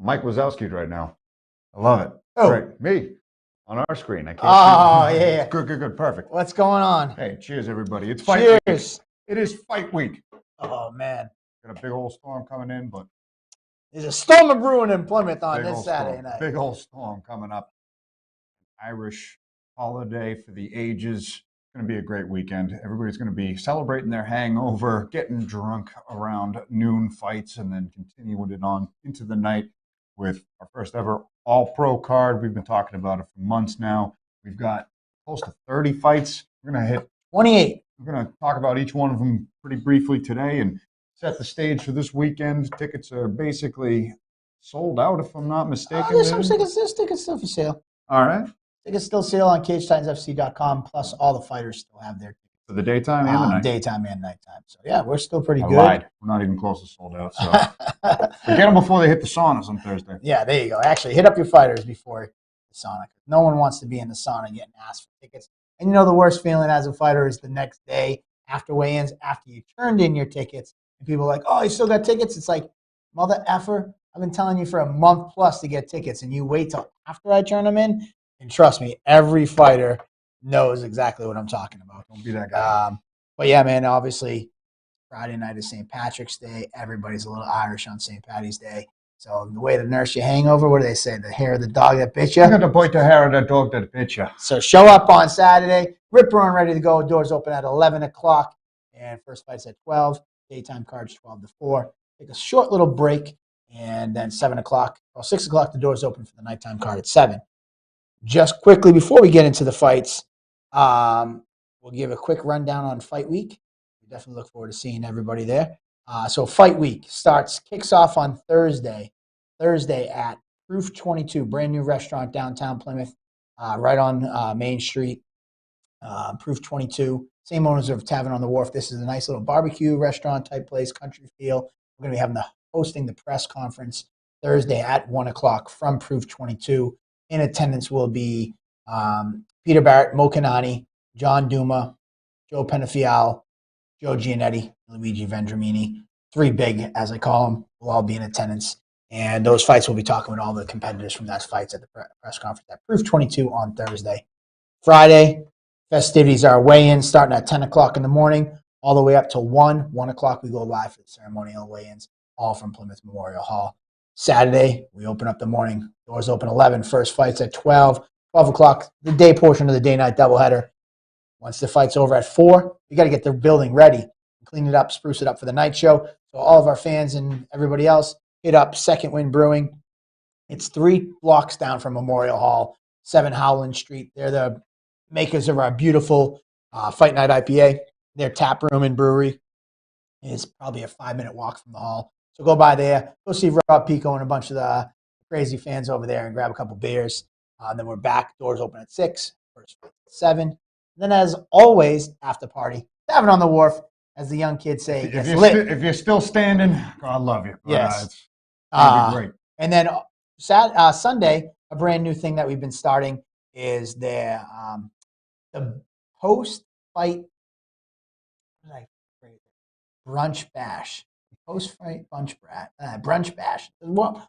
Mike Wazowski'd right now. I love it. Oh. Great. Me on our screen. I can't Oh, see. yeah. Good. Perfect. What's going on? Hey, cheers, everybody. It's fight week. Cheers. It is fight week. Oh, man. Got a big old storm coming in, but there's a storm of brewing in Plymouth on this Saturday night. Big old storm coming up. Irish holiday for the ages. It's going to be a great weekend. Everybody's going to be celebrating their hangover, getting drunk around noon fights, and then continuing it on into the night with our first ever All-Pro card. We've been talking about it for months now. We've got close to 30 fights. We're going to hit 28. We're going to talk about each one of them pretty briefly today and set the stage for this weekend. Tickets are basically sold out, if I'm not mistaken. There's some tickets. There's tickets still for sale. All right. Tickets still sale on CageTitansFC.com, plus all the fighters still have their tickets. For the daytime and the night? Daytime and nighttime. So, yeah, we're still pretty good. Lied. We're not even close to sold out. So get them before they hit the saunas on Thursday. Yeah, there you go. Actually, hit up your fighters before the sauna. No one wants to be in the sauna getting asked for tickets. And you know the worst feeling as a fighter is the next day after weigh-ins, after you turned in your tickets, and people are like, oh, you still got tickets? It's like, mother effer, I've been telling you for a month plus to get tickets, and you wait till after I turn them in. And trust me, every fighter knows exactly what I'm talking about. Don't be that guy. But yeah, man, obviously Friday night is St. Patrick's Day. Everybody's a little Irish on St. Patty's Day. So the way to nurse your hangover, what do they say? The hair of the dog that bit you? I'm going to bite the hair of that dog that bit you. So show up on Saturday. Rip Roaring ready to go. Doors open at 11 o'clock. And first fight's at 12. Daytime cards 12 to 4. Take a short little break. And then 7 o'clock, or 6 o'clock, the doors open for the nighttime card at 7. Just quickly, before we get into the fights, we'll give a quick rundown on Fight Week. We definitely look forward to seeing everybody there. So Fight Week kicks off on Thursday at Proof 22, brand new restaurant downtown Plymouth, right on Main Street. Proof 22, same owners of Tavern on the Wharf. This is a nice little barbecue restaurant type place, country feel. We're going to be hosting the press conference Thursday at 1 o'clock from Proof 22. In attendance will be Peter Barrett, Mo Kanani, John Duma, Joe Penafiel, Joe Giannetti, Luigi Vendramini. 3 big, as I call them, will all be in attendance. And those fights, we'll be talking with all the competitors from those fights at the press conference at Proof 22 on Thursday. Friday, festivities are weigh-in starting at 10 o'clock in the morning, all the way up to 1. 1 o'clock, we go live for the ceremonial weigh-ins, all from Plymouth Memorial Hall. Saturday, we open up the morning. Doors open 11. First fight's at 12. 12 o'clock, the day portion of the day-night doubleheader. Once the fight's over at 4, we got to get the building ready, clean it up, spruce it up for the night show. So all of our fans and everybody else, hit up Second Wind Brewing. It's 3 blocks down from Memorial Hall, 7 Howland Street. They're the makers of our beautiful Fight Night IPA. Their tap room and brewery is probably a 5-minute walk from the hall. So go by there, go see Rob Pico and a bunch of the crazy fans over there and grab a couple beers. Then we're back. Doors open at 6. First fight at 7. And then, as always, after party, Tavern on the Wharf, as the young kids say, gets lit. If you're still standing, God love you. Yes. It's going to be great. And then Sunday, a brand new thing that we've been starting is the post-fight brunch bash. Post-fight brunch bash.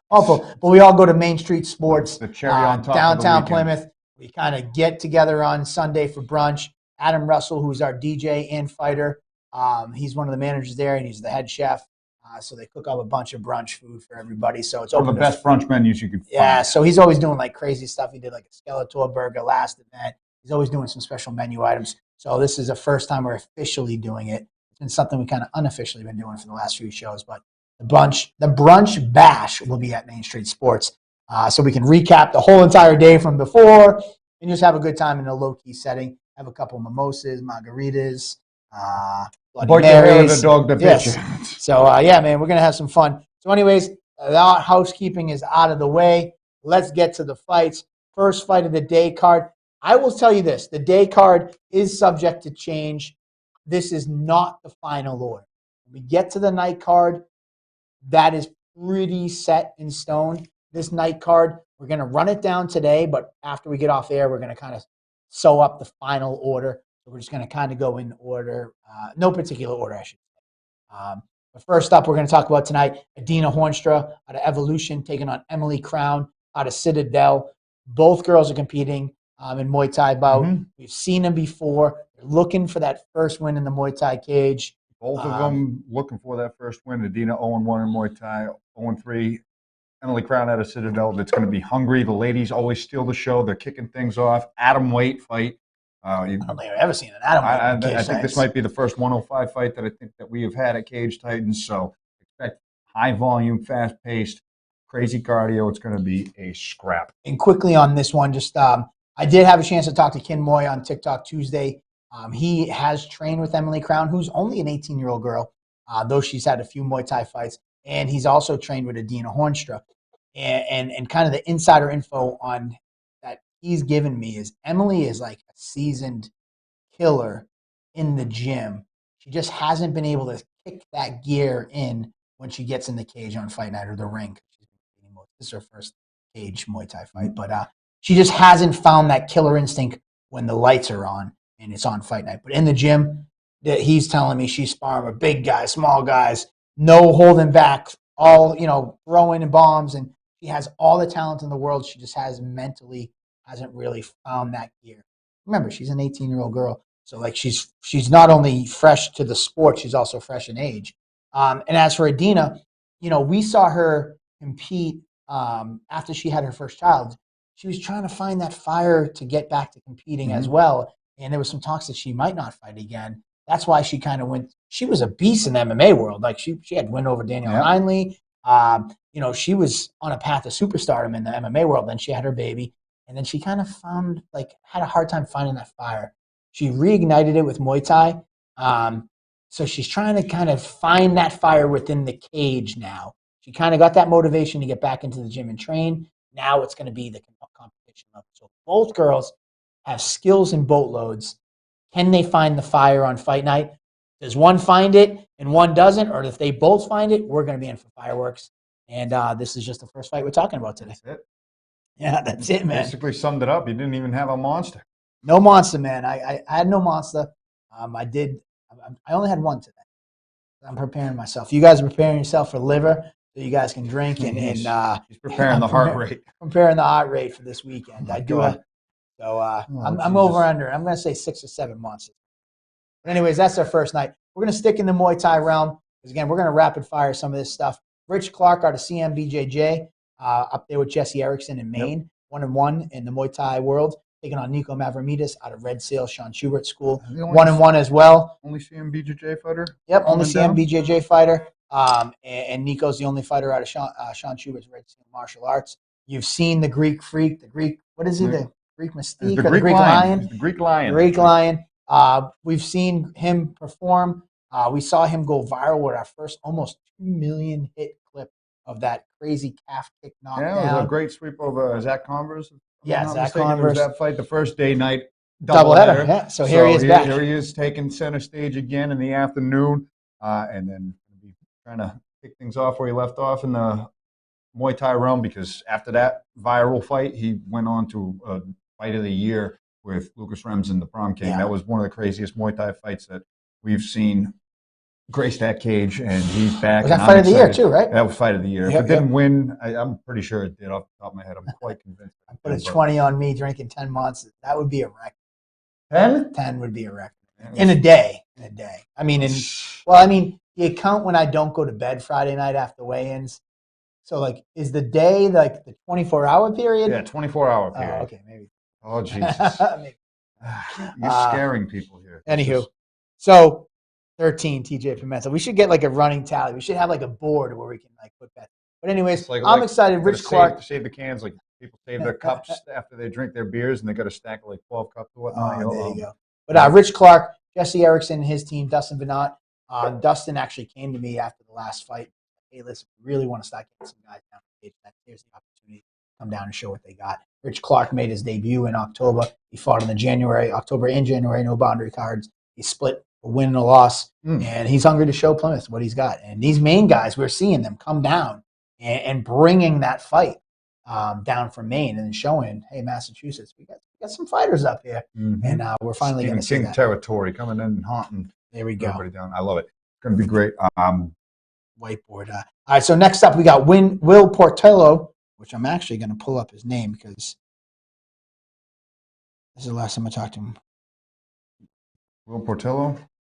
Awful. But we all go to Main Street Sports, the cherry on top downtown of the Plymouth. We kind of get together on Sunday for brunch. Adam Russell, who's our DJ and fighter, he's one of the managers there, and he's the head chef. So they cook up a bunch of brunch food for everybody. So it's one of the best brunch menus you could find. Yeah, so he's always doing like crazy stuff. He did like a Skeletor burger last event. He's always doing some special menu items. So this is the first time we're officially doing it. It's been something we kind of unofficially been doing for the last few shows. But the brunch bash will be at Main Street Sports. So we can recap the whole entire day from before and just have a good time in a low-key setting. Have a couple mimosas, margaritas, Bloody Marys. The dog that bit you. So, yeah, man, we're going to have some fun. So, anyways, that housekeeping is out of the way. Let's get to the fights. First fight of the day card. I will tell you this. The day card is subject to change. This is not the final order. When we get to the night card, that is pretty set in stone. This night card, we're going to run it down today, but after we get off air, we're going to kind of sew up the final order. So we're just going to kind of go in order, no particular order, I should say. The first up we're going to talk about tonight, Adina Hornstra out of Evolution taking on Emily Crown out of Citadel. Both girls are competing in Muay Thai bout. Mm-hmm. We've seen them before. They're looking for that first win in the Muay Thai cage. Both of them looking for that first win. Adina 0-1 in Muay Thai, 0-3. Emily Crown out of Citadel. That's going to be hungry. The ladies always steal the show. They're kicking things off. Atom weight fight. I don't think I've ever seen an atom weight. I think this might be the first 105 fight that I think that we have had at Cage Titans. So expect high volume, fast paced, crazy cardio. It's going to be a scrap. And quickly on this one, just I did have a chance to talk to Kin Moy on TikTok Tuesday. He has trained with Emily Crown, who's only an 18-year-old girl, though she's had a few Muay Thai fights. And he's also trained with Adina Hornstra. And kind of the insider info on that he's given me is Emily is like a seasoned killer in the gym. She just hasn't been able to kick that gear in when she gets in the cage on fight night or the ring. This is her first cage Muay Thai fight, but she just hasn't found that killer instinct when the lights are on and it's on fight night. But in the gym, he's telling me she's sparring with big guys, small guys, no holding back, all, throwing in bombs, and she has all the talent in the world. She just hasn't really found that gear. Remember, she's an 18-year-old girl, so like she's not only fresh to the sport, she's also fresh in age. And as for Adina, we saw her compete after she had her first child. She was trying to find that fire to get back to competing as well, and there was some talks that she might not fight again. That's why she kind of went. She was a beast in the MMA world. Like she had win over Danielle Hindley. She was on a path to superstardom in the MMA world. Then she had her baby, and then she kind of had a hard time finding that fire. She reignited it with Muay Thai. So she's trying to kind of find that fire within the cage now. She kind of got that motivation to get back into the gym and train. Now it's going to be the competition level. So both girls have skills in boatloads. Can they find the fire on fight night? Does one find it and one doesn't? Or if they both find it, we're going to be in for fireworks. And this is just the first fight we're talking about today. That's it. Yeah, that's it, man. Basically summed it up. You didn't even have a monster. No monster, man. I had no monster. I only had one today. I'm preparing myself. You guys are preparing yourself for liver so you guys can drink. He's preparing the heart rate. Preparing the heart rate for this weekend. I do it. So I'm over under. I'm going to say 6 or 7 months. But anyways, that's our first night. We're going to stick in the Muay Thai realm because, again, we're going to rapid fire some of this stuff. Rich Clark out of CMBJJ up there with Jesse Erickson in Maine, 1-1 in the Muay Thai world, taking on Nico Mavromides out of Red Sail, Sean Schubert School, 1-1 as well. Only CMBJJ fighter? Yep, only CMBJJ fighter. And Nico's the only fighter out of Sean Schubert's Red Sail Martial Arts. You've seen the Greek Freak, what is he, the Greek Mystique, the Greek Lion? The Greek Lion. Greek Lion. We've seen him perform. We saw him go viral with our first almost 2 million hit clip of that crazy calf kick knockdown. Yeah, it was a great sweep over Zach Converse. Yeah, Zach Converse. That fight, the first day night doubleheader. Yeah, so here he is back. Here he is taking center stage again in the afternoon, and then trying to pick things off where he left off in the Muay Thai realm, because after that viral fight, he went on to a fight of the year with Lucas Rems in the Prom King. Yeah. That was one of the craziest Muay Thai fights that we've seen grace that cage, and he's back. Was that fight of the year too, right? That was fight of the year. If it didn't win, I'm pretty sure it did off the top of my head. I'm quite convinced. I put a 20 on me drinking 10 months. That would be a record. 10? 10 would be a record. In a day. I mean, the account when I don't go to bed Friday night after weigh-ins. So, like, is the day like the 24-hour period? Yeah, 24-hour period. Oh, okay, maybe. Oh, Jesus. You're scaring people here. Anywho, so 13, TJ Pimenta. We should get like a running tally. We should have like a board where we can like put that. But anyways, I'm excited. Rich Clark. Save the cans. Like people save their cups after they drink their beers, and they got a stack of like 12 cups or whatnot. Oh, there you go. But Rich Clark, Jesse Erickson, his team, Dustin Venat. Dustin actually came to me after the last fight. Hey, listen, we really want to start getting some guys down the stage. Here's the opportunity to come down and show what they got. Rich Clark made his debut in October. He fought in the October and January, no boundary cards. He split a win and a loss, and he's hungry to show Plymouth what he's got. And these main guys, we're seeing them come down and bringing that fight down from Maine and showing, hey, Massachusetts, we got some fighters up here, and we're finally going to see King that. territory coming in and haunting. There we go. Everybody down. I love it. It's going to be great. whiteboard. All right, so next up we got Will Portillo, which I'm actually going to pull up his name because this is the last time I talked to him. Will Portillo?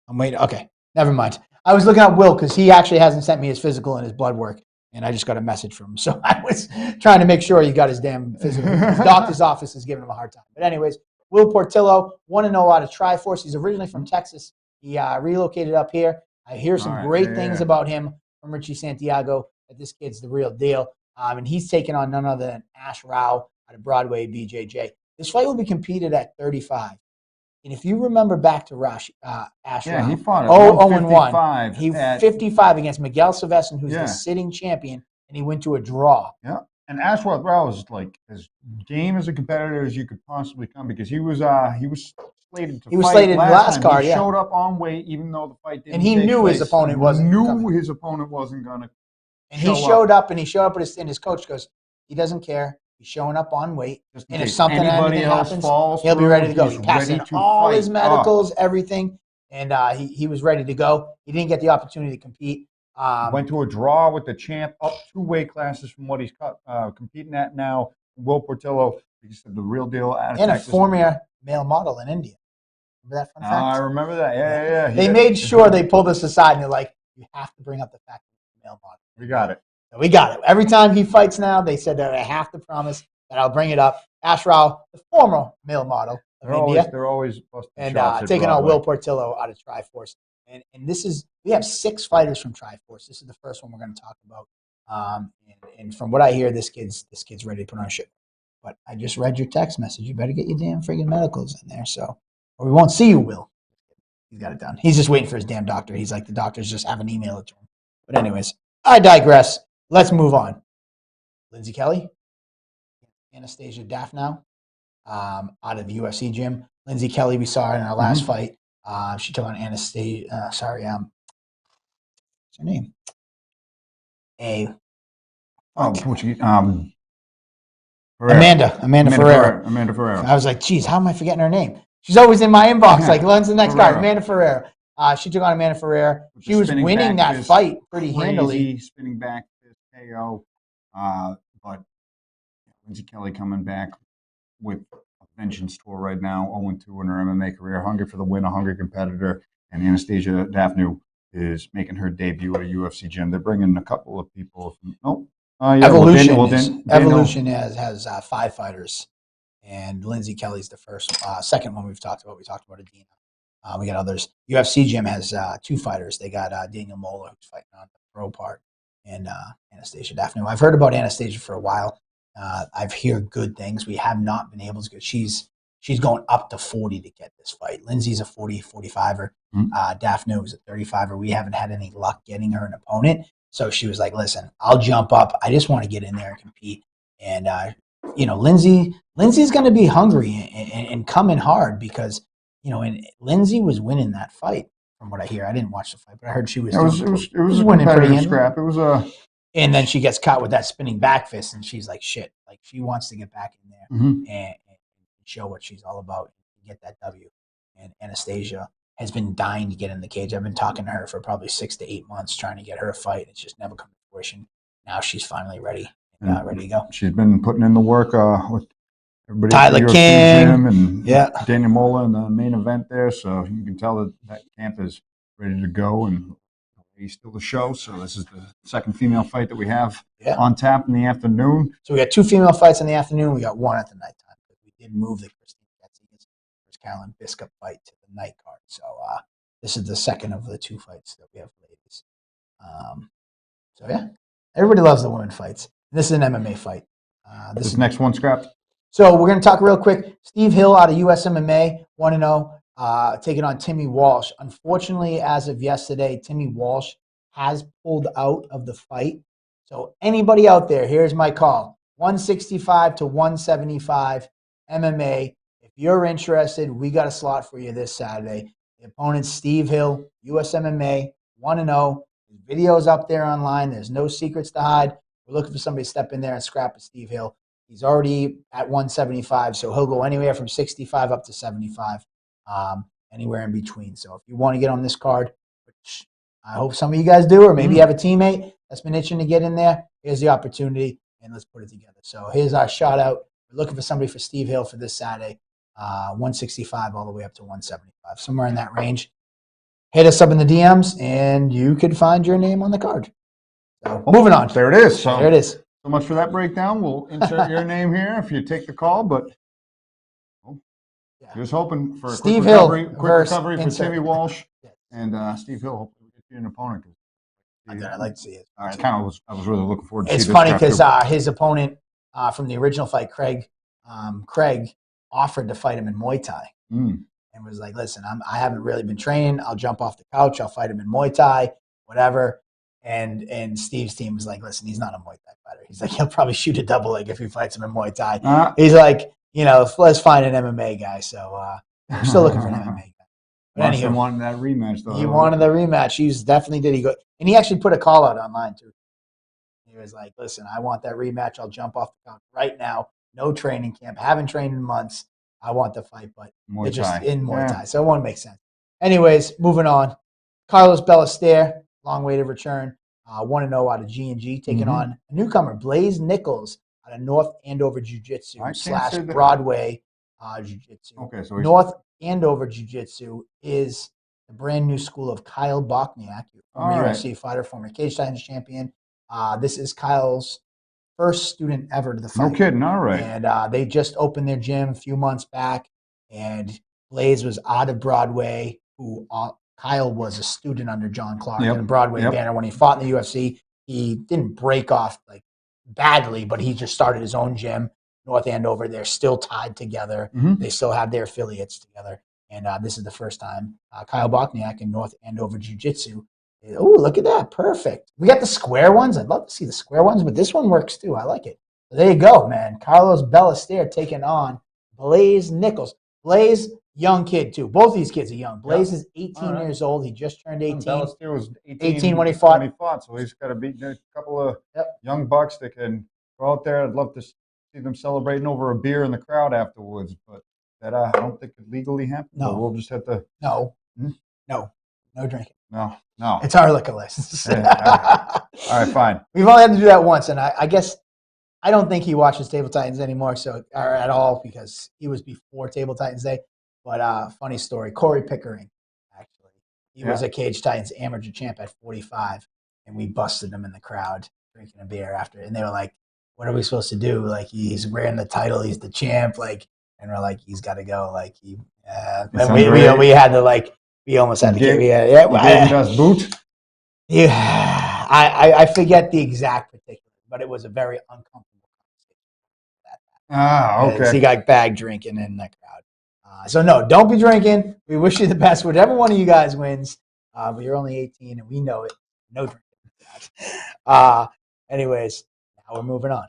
I'm waiting. Okay, never mind. I was looking at Will because he actually hasn't sent me his physical and his blood work, and I just got a message from him. So I was trying to make sure he got his damn physical. His doctor's office is giving him a hard time. But anyways, Will Portillo, 1-0 out of Triforce. He's originally from Texas. He relocated up here. I hear some great things about him from Richie Santiago, that this kid's the real deal. And he's taking on none other than Ash Rao out of Broadway BJJ. This fight will be competed at 35. And if you remember back to Ash Rao, he fought at 1-1. He 55 against Miguel Silvestre, who's the sitting champion, and he went to a draw. Yeah. And Ashworth Rao was like as game as a competitor as you could possibly come because he was slated to fight in the last card. He showed up on weight even though the fight didn't. And he knew his opponent wasn't. His opponent wasn't going to. And he showed up, and his coach goes, he doesn't care. He's showing up on weight, and if anything happens, he'll be ready to go. He passed in all his medicals, everything, and he was ready to go. He didn't get the opportunity to compete. Went to a draw with the champ, up 2 weight classes from what he's competing at now. Will Portillo, he said the real deal out of Texas. A former male model in India. Remember that fun fact? I remember that. Yeah. They made sure they pulled us aside, and they're like, you have to bring up the fact that he's a male model. We got it. We got it. Every time he fights now, they said that I have to promise that I'll bring it up. Ash Rao, the former male model of India. They're always and taking on Will Portillo out of Triforce. And we have 6 fighters from Triforce. This is the first one we're going to talk about. And from what I hear, this kid's ready to put on a show. But I just read your text message. You better get your damn friggin' medicals in there, or we won't see you, Will. He's got it done. He's just waiting for his damn doctor. He's like, the doctors just haven't emailed it to him. But anyways, I digress. Let's move on. Lindsay Kelly, Anastasia Daphnow, out of UFC gym. Lindsay Kelly, we saw her in our last fight. She took on Anastasia. What's her name? Amanda Ferreira. Amanda Ferreira. I was like, geez, how am I forgetting her name? She's always in my inbox. Like, when's the next card? Amanda Ferreira. She took on Amanda Ferreira. She was winning that fight pretty handily. Spinning back KO. But Lindsay Kelly coming back with a vengeance tour right now, 0-2 in her MMA career, hungry for the win, a hungry competitor. And Anastasia Daphnow is making her debut at a UFC gym. They're bringing a couple of people. Evolution has 5 fighters, and Lindsay Kelly's the first, second one we've talked about. We talked about Adina. We got others. UFC gym has 2 fighters. They got Daniel Mola, who's fighting on the pro part, and Anastasia Daphnow. I've heard about Anastasia for a while. I've heard good things. We have not been able to get. She's going up to 40 to get this fight. Lindsay's a 40, 45er. Daphnow is a 35er. We haven't had any luck getting her an opponent. So she was like, listen, I'll jump up. I just want to get in there and compete. And, Lindsay's going to be hungry and coming hard because, and Lindsay was winning that fight from what I hear. I didn't watch the fight, but I heard she was. It was a winning pretty scrap. It was a. And then she gets caught with that spinning back fist, and she's like, shit. Like, she wants to get back in there and show what she's all about and get that W. And Anastasia has been dying to get in the cage. I've been talking to her for probably 6 to 8 months trying to get her a fight. It's just never come to fruition. Now she's finally ready to go. She's been putting in the work with everybody. Tyler King and Daniel Mola in the main event there. So you can tell that camp is ready to go and he's still the show. So this is the second female fight that we have on tap in the afternoon. So we got 2 female fights in the afternoon. We got 1 at the nighttime. We did move the Christine Carolyn Biscup fight to the night card. So this is the second of the 2 fights that we have for ladies. Everybody loves the women fights. This is an MMA fight. This next one, Scrap. So we're going to talk real quick. Steve Hill out of US MMA, 1-0, taking on Timmy Walsh. Unfortunately, as of yesterday, Timmy Walsh has pulled out of the fight. So anybody out there, here's my call. 165 to 175 MMA. If you're interested, we got a slot for you this Saturday. The opponent's Steve Hill, US MMA, 1-0. His video's up there online. There's no secrets to hide. We're looking for somebody to step in there and scrap with Steve Hill. He's already at 175, so he'll go anywhere from 65 up to 75, anywhere in between. So if you want to get on this card, which I hope some of you guys do, or maybe you have a teammate that's been itching to get in there. Here's the opportunity, and let's put it together. So here's our shout out. We're looking for somebody for Steve Hill for this Saturday, 165 all the way up to 175, somewhere in that range. Hit us up in the DMs, and you could find your name on the card. So moving on. There it is. So there it is. So much for that breakdown. We'll insert your name here if you take the call, but just hoping for a Steve quick Hill recovery for Timmy Walsh and Steve Hill. Hopefully, we get you an opponent. I'd like to see it. All right, I was really looking forward to. It's funny because his opponent from the original fight, Craig offered to fight him in Muay Thai, and was like, "Listen, I haven't really been training. I'll jump off the couch. I'll fight him in Muay Thai, whatever." And Steve's team was like, "Listen, he's not a Muay Thai fighter. He's like, he'll probably shoot a double leg if he fights him in Muay Thai." He's like, let's find an MMA guy. So we're still looking for an MMA guy. But anyway, wanted that rematch, though. He wanted the rematch. He definitely did. And he actually put a call out online too. He was like, "Listen, I want that rematch. I'll jump off the couch right now. No training camp. Haven't trained in months. I want the fight, but it's just in Muay Thai, so it won't make sense." Anyways, moving on. Carlos Ballester, long way to return. 1-0 out of G&G, taking on a newcomer, Blaze Nichols, out of North Andover Jiu-Jitsu / Broadway Jiu-Jitsu. Okay, so North Andover Jiu-Jitsu is the brand new school of Kyle Bokniak, former UFC fighter, former Cage Titans champion. This is Kyle's first student ever to the fight. No kidding, all right. And they just opened their gym a few months back, and Blaze was out of Broadway, who Kyle was a student under John Clark in the Broadway banner. When he fought in the UFC, he didn't break off like badly, but he just started his own gym, North Andover. They're still tied together. They still have their affiliates together. And this is the first time Kyle Bokniak in North Andover Jiu-Jitsu. Oh, look at that. Perfect. We got the square ones. I'd love to see the square ones, but this one works too. I like it. So there you go, man. Carlos Ballester taking on Blaze Nichols. Blaze, young kid too. Both these kids are young. Blaze is 18 years old. He just turned 18. Ballester was 18 when he fought. So he's got to beat a couple of young bucks that can go out there. I'd love to see them celebrating over a beer in the crowd afterwards, but that I don't think could legally happen. No. We'll just have to. No drinking. No. It's our liquor license. All right, fine. We've only had to do that once, and I guess I don't think he watches Table Titans anymore, or at all, because he was before Table Titans Day. But funny story, Corey Pickering, actually. He was a Cage Titans amateur champ at 45, and we busted him in the crowd drinking a beer after. And they were like, "What are we supposed to do? Like, he's wearing the title, he's the champ." Like, and we're like, "He's got to go." Like, and we had to like. We almost had to get us boot. Yeah, I forget the exact particulars, but it was a very uncomfortable conversation. Okay. So he got bag drinking in the crowd. So no, don't be drinking. We wish you the best. Whichever one of you guys wins, but you're only 18, and we know it. No drinking. Anyways, now we're moving on.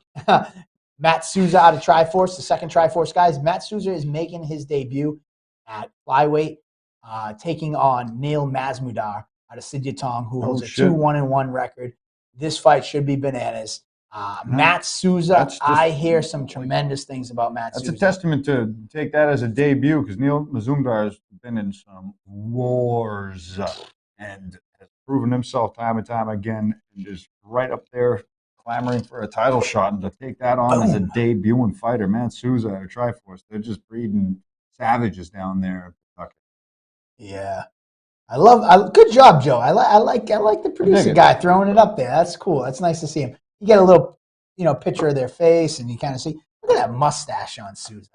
Matt Souza out of Triforce, the second Triforce guys. Matt Souza is making his debut at flyweight. Taking on Neil Masmudar out of Sidyatong, who holds a 2-1-1 record. This fight should be bananas. Matt Souza, I hear some tremendous things about Matt Souza. That's a testament to take that as a debut, because Neil Masmudar has been in some wars and has proven himself time and time again, and is right up there clamoring for a title shot. And to take that on as a debuting fighter, Matt Souza out of Triforce, they're just breeding savages down there. Yeah, good job, Joe. I like the producer guy throwing it up there. That's cool. That's nice to see him. You get a little, picture of their face, and you kind of see. Look at that mustache on Souza.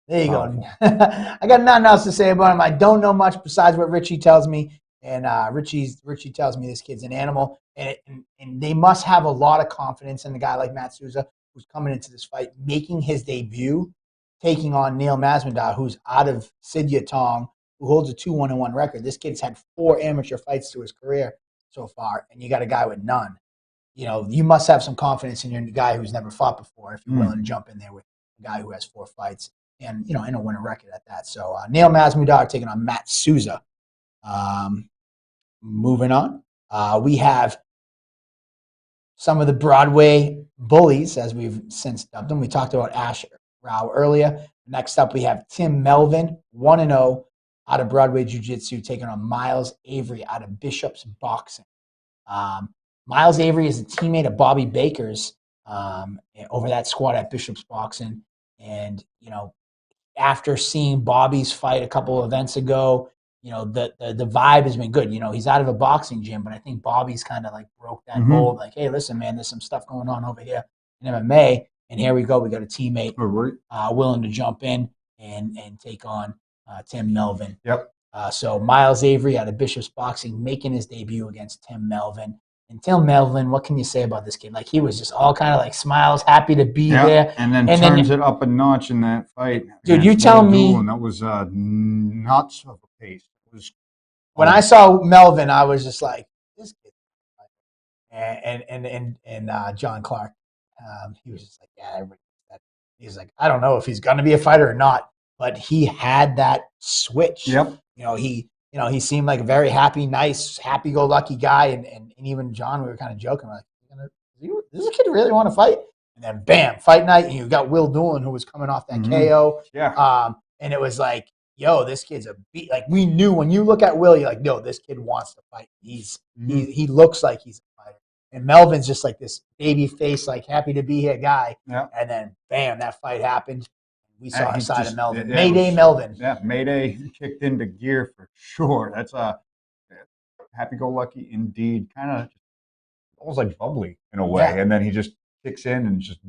There you go. I got nothing else to say about him. I don't know much besides what Richie tells me, and Richie tells me this kid's an animal, and they must have a lot of confidence in a guy like Matt Souza, who's coming into this fight, making his debut, taking on Neil Masmudar, who's out of Sidyatong, who holds a 2-1-1 record. This kid's had 4 amateur fights to his career so far, and you got a guy with none. You must have some confidence in your guy who's never fought before if you're willing to jump in there with a guy who has 4 fights and, and a winning record at that. So Neil Masmudar taking on Matt Souza. Moving on, we have some of the Broadway bullies, as we've since dubbed them. We talked about Ash Rao earlier. Next up, we have Tim Melvin, 1-0. out of Broadway Jiu-Jitsu, taking on Miles Avery out of Bishop's Boxing. Miles Avery is a teammate of Bobby Baker's over that squad at Bishop's Boxing. And, after seeing Bobby's fight a couple of events ago, the vibe has been good. He's out of a boxing gym, but I think Bobby's kind of like broke that mold. Like, hey, listen, man, there's some stuff going on over here in MMA. And here we go. We got a teammate willing to jump in and take on Tim Melvin. Yep. So Miles Avery out of Bishop's Boxing making his debut against Tim Melvin. And Tim Melvin, what can you say about this kid? Like, he was just all kind of like smiles, happy to be there. And then turns it up a notch in that fight. Dude, you tell me. And that was nuts of a pace. When I saw Melvin, I was just like, this kid. And John Clark, he was just like, yeah, everybody. He's like, I don't know if he's going to be a fighter or not, but he had that switch. Yep. He seemed like a very happy, nice, happy-go-lucky guy. And even John, we were kind of joking. We're like, does this kid really want to fight? And then, bam, fight night. And you got Will Doolin, who was coming off that KO. Yeah. And it was like, yo, this kid's a beat. Like, we knew when you look at Will, you're like, no, this kid wants to fight. He looks like he's a fighter. And Melvin's just like this baby face, like happy to be here guy. Yeah. And then, bam, that fight happened. We saw a side of Melvin. Mayday Melvin. Yeah, Mayday kicked into gear for sure. That's happy-go-lucky indeed. Kind of almost like bubbly in a way. Yeah. And then he just kicks in and just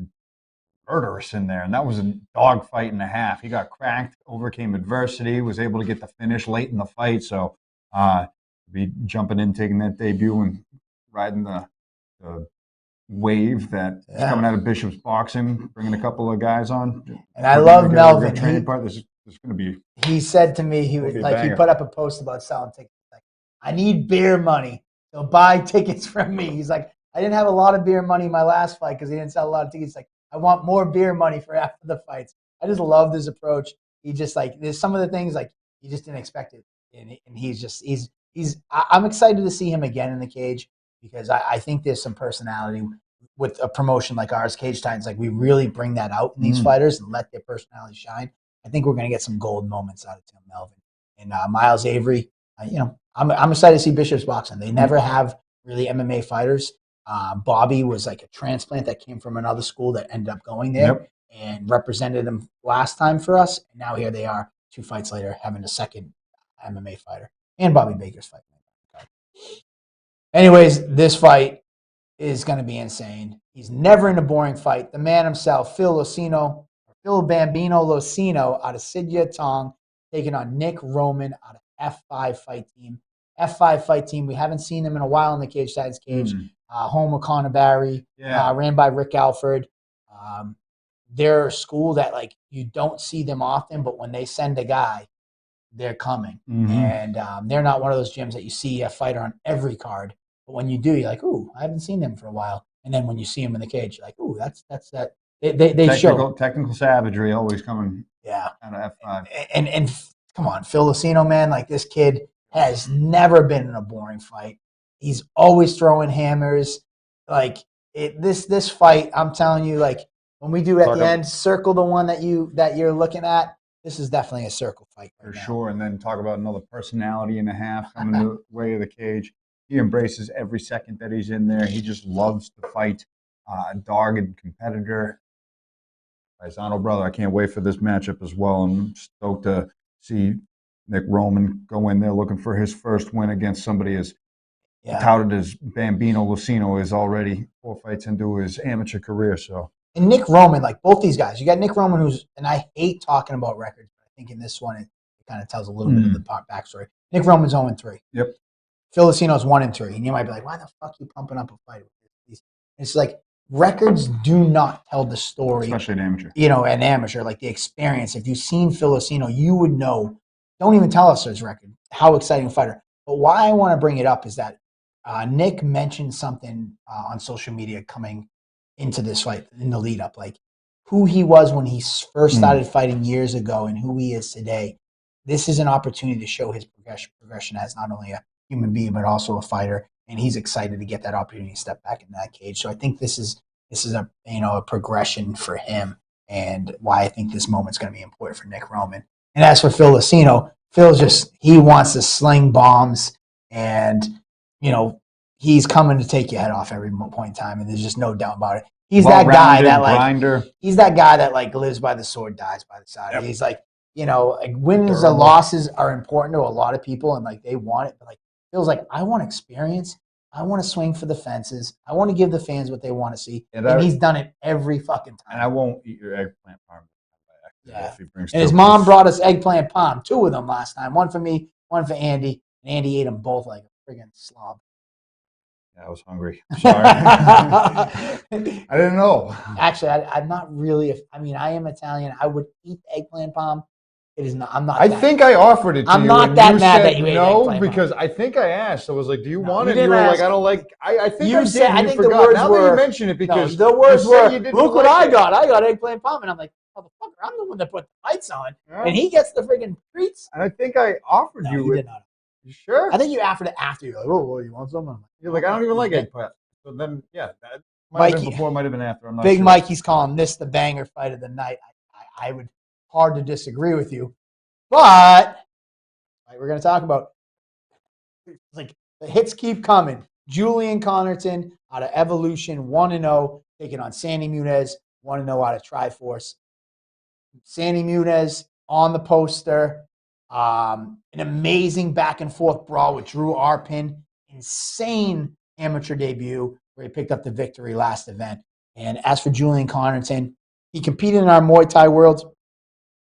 murderous in there. And that was a dog fight and a half. He got cracked, overcame adversity, was able to get the finish late in the fight. So be jumping in, taking that debut and riding the wave that's coming out of Bishop's Boxing, bringing a couple of guys on. And I love Melvin. Training part. This is going to be. He said to me, he was like, he put up a post about selling tickets. Like, I need beer money, so buy tickets from me. He's like, I didn't have a lot of beer money in my last fight because he didn't sell a lot of tickets. Like, I want more beer money for after the fights. I just loved his approach. He just like, there's some of the things like you just didn't expect it, and I'm excited to see him again in the cage. Because I think there's some personality with a promotion like ours, Cage Titans. Like, we really bring that out in these fighters and let their personality shine. I think we're going to get some gold moments out of Tim Melvin. And Miles Avery, I'm excited to see Bishop's Boxing. They never have really MMA fighters. Bobby was like a transplant that came from another school that ended up going there and represented him last time for us. And now here they are, 2 fights later, having a second MMA fighter. And Bobby Baker's fight. Anyways, this fight is going to be insane. He's never in a boring fight. The man himself, Phil Bambino Locino out of Sidya Tong, taking on Nick Roman out of F5 Fight Team. F5 Fight Team, we haven't seen them in a while in the Cage Titans cage. Home of Conor Barry, ran by Rick Alford. They're a school that, like, you don't see them often, but when they send a guy, they're coming. And they're not one of those gyms that you see a fighter on every card. But when you do, you're like, ooh, I haven't seen them for a while. And then when you see them in the cage, you're like, ooh, that's that. They show. Technical savagery always coming out of F5. And come on, Phil Lucino, man, like, this kid has never been in a boring fight. He's always throwing hammers. Like, this fight, I'm telling you, like, when we do at the end, circle the one that you're looking at. This is definitely a circle fight. For sure. And then talk about another personality and a half coming the way of the cage. He embraces every second that he's in there. He just loves to fight. A dogged competitor. Paisano brother, I can't wait for this matchup as well. I'm stoked to see Nick Roman go in there looking for his first win against somebody as touted as Bambino Lucino is already 4 fights into his amateur career. So. And Nick Roman, like, both these guys, you got Nick Roman, who's, and I hate talking about records, but I think in this one it kind of tells a little bit of the backstory. Nick Roman's 0-3. Yep. Phil Lucino's 1-3. And you might be like, why the fuck are you pumping up a fight with these? It's like, records do not tell the story. Especially an amateur. An amateur, like the experience. If you've seen Phil Lucino, you would know. Don't even tell us his record. How exciting a fighter. But why I want to bring it up is that Nick mentioned something on social media coming into this fight, in the lead up, like who he was when he first started fighting years ago and who he is today. This is an opportunity to show his progression as not only a human being, but also a fighter. And he's excited to get that opportunity to step back in that cage. So I think this is a progression for him, and why I think this moment's going to be important for Nick Roman. And as for Phil he wants to sling bombs, and he's coming to take your head off every point in time, and there's just no doubt about it. He's that guy that grinder. He's that guy that lives by the sword, dies by the side. Yep. He's wins and losses are important to a lot of people, and they want it, but feels like I want experience. I want to swing for the fences. I want to give the fans what they want to see, and he's done it every fucking time. And I won't eat your eggplant parm. Yeah. And his mom brought us eggplant palm, 2 of them last time. One for me, one for Andy. And Andy ate them both like a friggin' slob. Yeah, I was hungry. I'm sorry. I didn't know. Actually, I'm not really. I am Italian. I would eat eggplant palm. It is not. I'm not. I think I offered it to you. I'm not that mad that you ate eggplant palm. Because I think I asked. I was like, "Do you want it?" You were like, "I don't like." I think you I said. did. I think the words now were. That you mention it because the words were. Look what I got. I got eggplant palm, and I'm like, motherfucker, I'm the one that put the lights on, and he gets the friggin' treats. And I think I offered you. You did not. You sure? I think you offered it after. You're like, oh, you want some? You're like, I don't even like eggplant. So then, that might have been before, might have been after. I'm not Big sure. Mikey's calling this the banger fight of the night. I would hard to disagree with you, but we're going to talk about the hits keep coming. Julian Connerton out of Evolution, 1-0, taking on Sandy Muniz, 1-0 out of Triforce. Sandy Muniz on the poster. An amazing back and forth brawl with Drew Arpin. Insane amateur debut where he picked up the victory last event. And as for Julian Connerton, he competed in our Muay Thai world.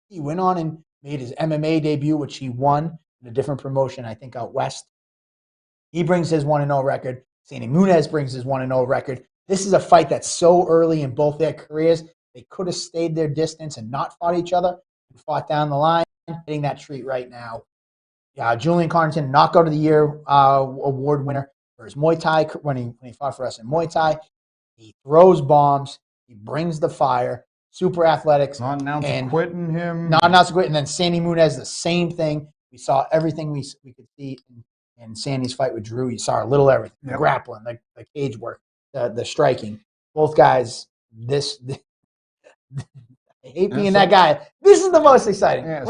He went on and made his MMA debut, which he won in a different promotion, I think out west. He brings his 1-0 record. Sandy Muniz brings his 1-0 record. This is a fight that's so early in both their careers. They could have stayed their distance and not fought each other and fought down the line. Getting that treat right now. Julian Connerton, Knockout of the Year award winner for his Muay Thai when he fought for us in Muay Thai. He throws bombs. He brings the fire. Super athletics. Not announcing quitting him. Not announcing quitting. And then Sandy Muniz, the same thing. We saw everything we could see in Sandy's fight with Drew. You saw a little everything. The grappling, the cage work, the striking. Both guys, I hate being that guy. This is the most exciting. Yeah,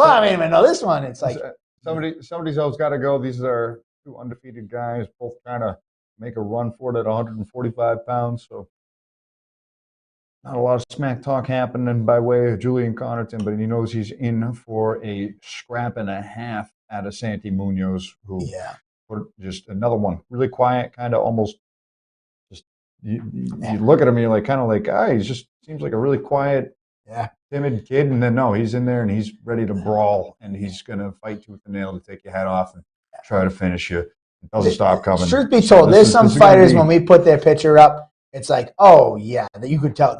this one, it's like somebody's else got to go. These are 2 undefeated guys, both trying to make a run for it at 145 pounds. So not a lot of smack talk happening by way of Julian Connerton, but he knows he's in for a scrap and a half out of Santi Munoz, who just another one, really quiet, kind of almost just you look at him and you're kind of like, he just seems like a really quiet. Yeah, timid kid, and then no, he's in there and he's ready to brawl, and he's going to fight tooth and nail to take your head off and try to finish you. It doesn't stop coming. Truth be told, there's some fighters when we put their picture up, it's like, oh yeah, that you could tell,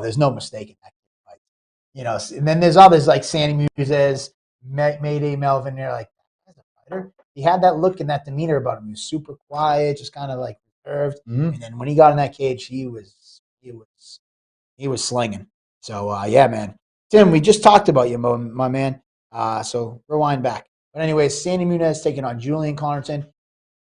there's no mistake in that fight. And then there's others like Sandy Muniz, Mayday Melvin. They're like, that's a fighter. He had that look and that demeanor about him. He was super quiet, just kind of reserved. Mm-hmm. And then when he got in that cage, he was slinging. So, man. Tim, we just talked about you, my man. So rewind back. But anyways, Sandy Muniz taking on Julian Connerton.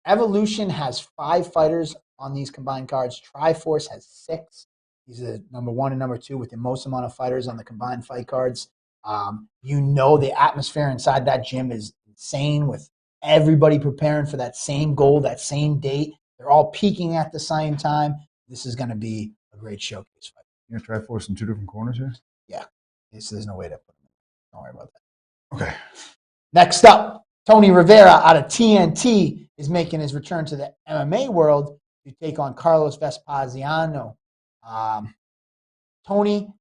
Evolution has 5 fighters on these combined cards. Triforce has 6. These are number 1 and number 2 with the most amount of fighters on the combined fight cards. The atmosphere inside that gym is insane with everybody preparing for that same goal, that same date. They're all peaking at the same time. This is going to be a great showcase fight. You're going to Triforce in 2 different corners here? Yeah. So there's no way to put them in. Don't worry about that. Okay. Next up, Tony Rivera out of TNT is making his return to the MMA world to take on Carlos Vespasiano. Tony,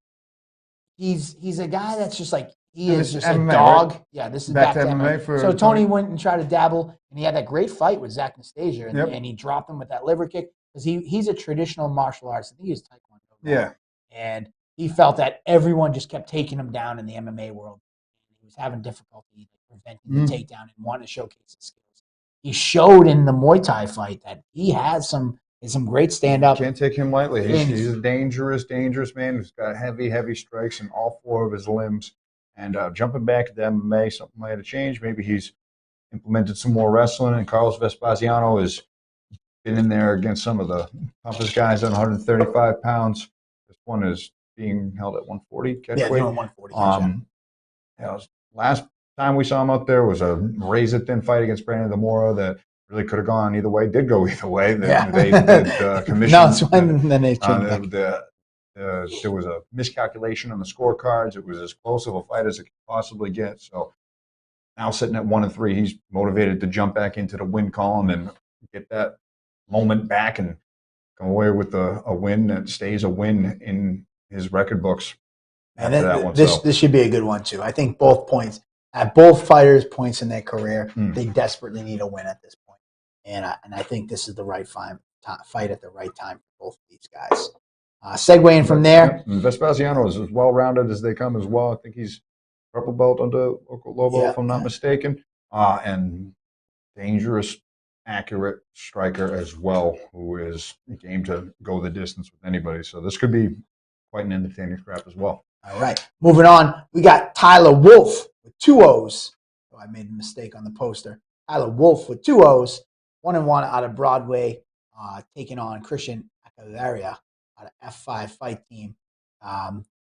he's a guy that's just he is just MMA, a dog. Right? Yeah, this is back to MMA. So Tony went and tried to dabble, and he had that great fight with Zach Nastasia, and he dropped him with that liver kick because he's a traditional martial arts. I think he was Taekwondo. Yeah. And he felt that everyone just kept taking him down in the MMA world. He was having difficulty preventing the takedown and wanting to showcase his skills. He showed in the Muay Thai fight that he has some great stand-up. Can't take him lightly. He's a dangerous man who's got heavy strikes in all 4 of his limbs. And jumping back to the MMA, something might have changed. Maybe he's implemented some more wrestling, and Carlos Vespasiano has been in there against some of the toughest guys on 135 pounds. This one is being held at 140 catch weight. 140. Last time we saw him out there was a razor-thin fight against Brandon Demora that really could have gone either way. Did go either way. Yeah. The commission. No, it's when then they changed back. There was a miscalculation on the scorecards. It was as close of a fight as it could possibly get. So now sitting at 1-3, he's motivated to jump back into the win column and get that moment back and come away with a win that stays a win in his record books. And this should be a good one too. I think both fighters' points in their career, they desperately need a win at this point. And I think this is the right fight at the right time for both of these guys. Segueing from there. Vespasiano is as well-rounded as they come as well. I think he's purple belt under Lobo, if I'm not mistaken. And dangerous, accurate striker as well, who is game to go the distance with anybody. So this could be quite an entertaining scrap as well. All right. Moving on, we got Tyler Wolf with 2 O's. Oh, I made a mistake on the poster. Tyler Wolf with 2 O's, 1-1 out of Broadway, taking on Christian Acavaria out of F5 Fight Team.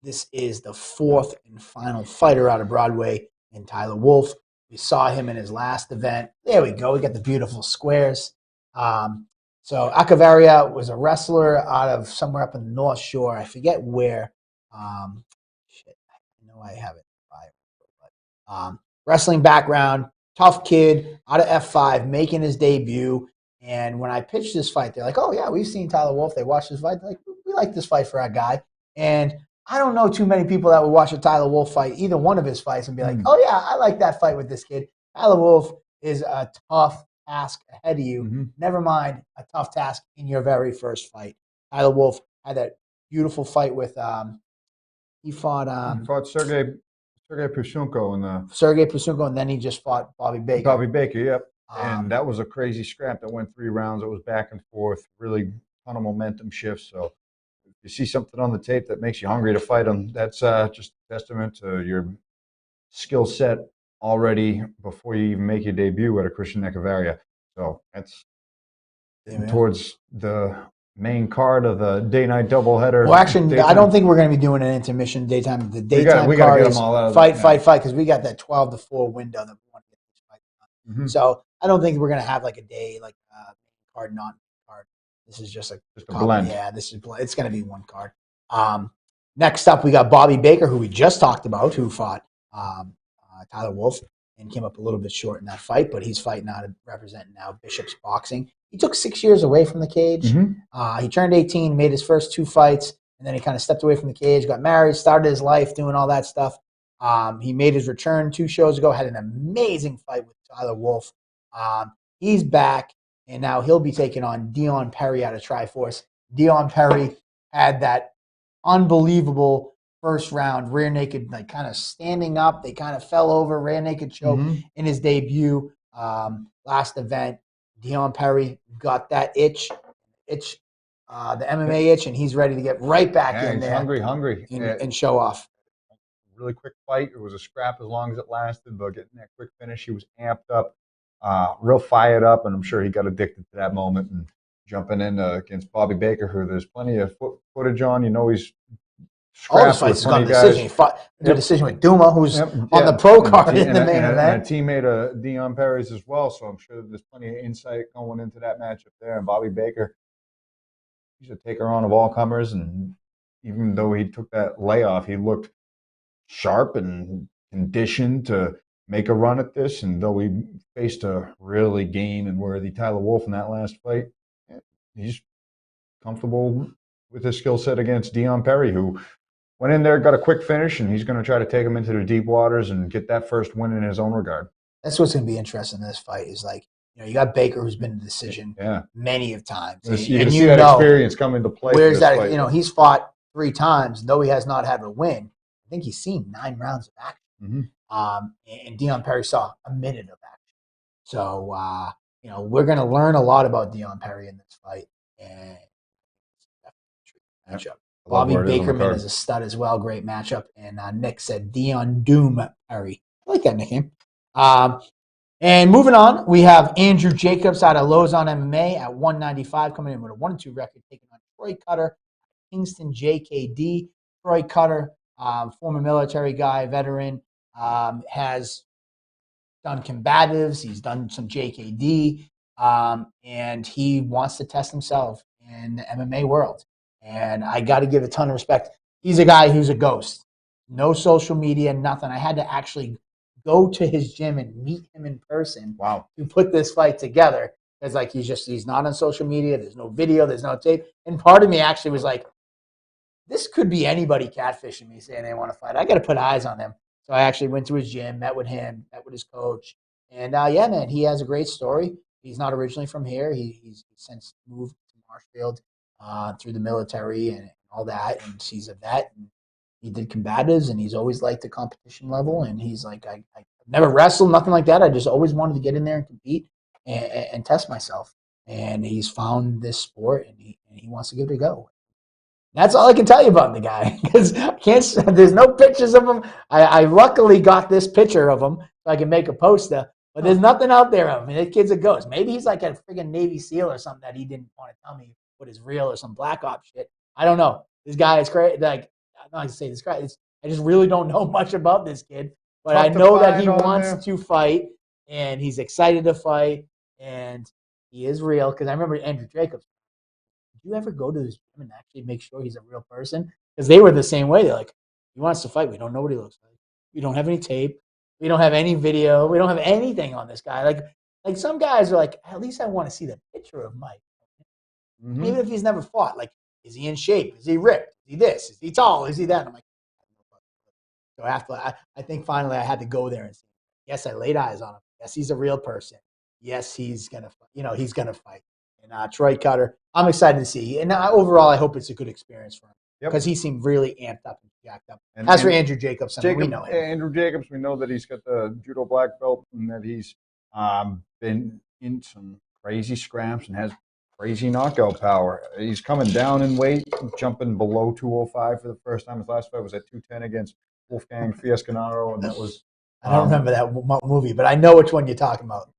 This is the 4th and final fighter out of Broadway in Tyler Wolf. We saw him in his last event. There we go. We got the beautiful squares. So Acavaria was a wrestler out of somewhere up in the North Shore. I forget where. I know I have it. Wrestling background, tough kid out of F5, making his debut. And when I pitched this fight, they're like, "Oh yeah, we've seen Tyler Wolf. They watched this fight. They're like, we like this fight for our guy." And I don't know too many people that would watch a Tyler Wolf fight, either one of his fights, and be like, "Oh yeah, I like that fight with this kid." Tyler Wolf is a tough task ahead of you. Never mind a tough task in your very first fight. Tyler Wolf had that beautiful fight with he fought Sergey Pushunko and then he just fought Bobby Baker. Bobby Baker, yep. And that was a crazy scrap that went 3 rounds. It was back and forth, really ton of momentum shifts. So if you see something on the tape that makes you hungry to fight him, that's just a testament to your skill set already before you even make your debut at a Christian Acavaria. So that's towards the main card of the day-night doubleheader. Well, actually, I don't think we're going to be doing an intermission daytime. The daytime card is fight, because we got that 12-4 window that we want to get this fight done. So I don't think we're going to have like a day like card, not card. This is just a blend. Yeah, it's going to be one card. Next up, we got Bobby Baker, who we just talked about, who fought Tyler Wolf and came up a little bit short in that fight, but he's fighting out of representing now Bishop's Boxing. He took 6 years away from the cage. He turned 18, made his first 2 fights, and then he kind of stepped away from the cage, got married, started his life, doing all that stuff. He made his return 2 shows ago, had an amazing fight with Tyler Wolf. He's back, and now he'll be taking on Dion Perry out of Triforce. Dion Perry had that unbelievable first round rear naked, like kind of standing up. They kind of fell over, rear naked choke in his debut last event. Dion Perry got that itch, the MMA itch, and he's ready to get right back in there. Hungry. And show off. Really quick fight. It was a scrap as long as it lasted, but getting that quick finish, he was amped up, real fired up, and I'm sure he got addicted to that moment and jumping in against Bobby Baker, who there's plenty of footage on. You know, he's all his fights has gone to decision. He fought the decision with Duma, who's on the pro card in the main event. And a teammate of Dion Perry's as well, so I'm sure there's plenty of insight going into that matchup there. And Bobby Baker, he's a taker on of all comers, and even though he took that layoff, he looked sharp and conditioned to make a run at this. And though he faced a really game and worthy Tyler Wolf in that last fight, he's comfortable with his skill set against Dion Perry, who went in there, got a quick finish, and he's going to try to take him into the deep waters and get that first win in his own regard. That's what's going to be interesting in this fight is like, you got Baker, who's been in the decision many of times. You can see that experience come into play. Where's that? Fight. He's fought 3 times, though he has not had a win. I think he's seen 9 rounds of action. And Dion Perry saw a minute of action. So, we're going to learn a lot about Dion Perry in this fight. And matchup. Bobby Bakerman is a stud as well. Great matchup. And Nick said Dion Doom Perry. I like that nickname. And moving on, we have Andrew Jacobs out of Lausanne MMA at 195, coming in with a 1-2 record, taking on Troy Cutter, Kingston JKD. Troy Cutter, former military guy, veteran, has done combatives. He's done some JKD, and he wants to test himself in the MMA world. And I got to give a ton of respect. He's a guy who's a ghost. No social media, nothing. I had to actually go to his gym and meet him in person. Wow. To put this fight together. It's like he's not on social media. There's no video. There's no tape. And part of me actually was like, this could be anybody catfishing me saying they want to fight. I got to put eyes on them. So I actually went to his gym, met with him, met with his coach. And yeah, man, he has a great story. He's not originally from here. He's since moved to Marshfield through the military and all that. And he's a vet. And he did combatives, and he's always liked the competition level. And he's like, I never wrestled, nothing like that. I just always wanted to get in there and compete and test myself. And he's found this sport, and he wants to give it a go. That's all I can tell you about the guy because there's no pictures of him. I luckily got this picture of him so I can make a poster, but there's nothing out there of him. That kid's a ghost. Maybe he's like a friggin' Navy SEAL or something that he didn't want to tell me what is real or some Black Ops shit. I don't know. This guy is crazy. Like, I'm not going to say this guy. I just really don't know much about this kid, but I know that he wants to fight and he's excited to fight and he is real because I remember Andrew Jacobs. Did you ever go to this gym and actually make sure he's a real person? Because they were the same way. They're like, he wants to fight. We don't know what he looks like. We don't have any tape. We don't have any video. We don't have anything on this guy. Like some guys are like, at least I want to see the picture of Mike. Mm-hmm. Even if he's never fought, like, is he in shape? Is he ripped? Is he this? Is he tall? Is he that? And I'm like, so after I think finally I had to go there and say, yes, I laid eyes on him. Yes, he's a real person. Yes, he's gonna, he's gonna fight. And Troy Cutter, I'm excited to see. And overall, I hope it's a good experience for him because he seemed really amped up and jacked up. As for Andrew Jacobs, we know him. Andrew Jacobs, we know that he's got the judo black belt and that he's been in some crazy scramps and has crazy knockout power. He's coming down in weight, jumping below 205 for the first time. His last fight was at 210 against Wolfgang Fiasconaro, and that was. I don't remember that movie, but I know which one you're talking about.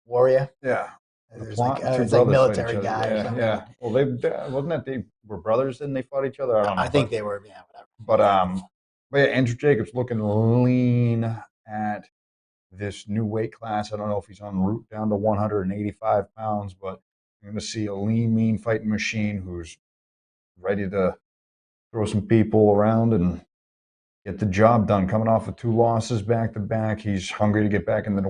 Warrior. Yeah. There's like military guy. Yeah. Well, wasn't that they were brothers and they fought each other? I don't know. I think they were. Yeah, whatever. But yeah, Andrew Jacobs looking lean at this new weight class. I don't know if he's en route down to 185 pounds, but I'm going to see a lean, mean fighting machine who's ready to throw some people around and get the job done. Coming off of 2 losses back to back, he's hungry to get back into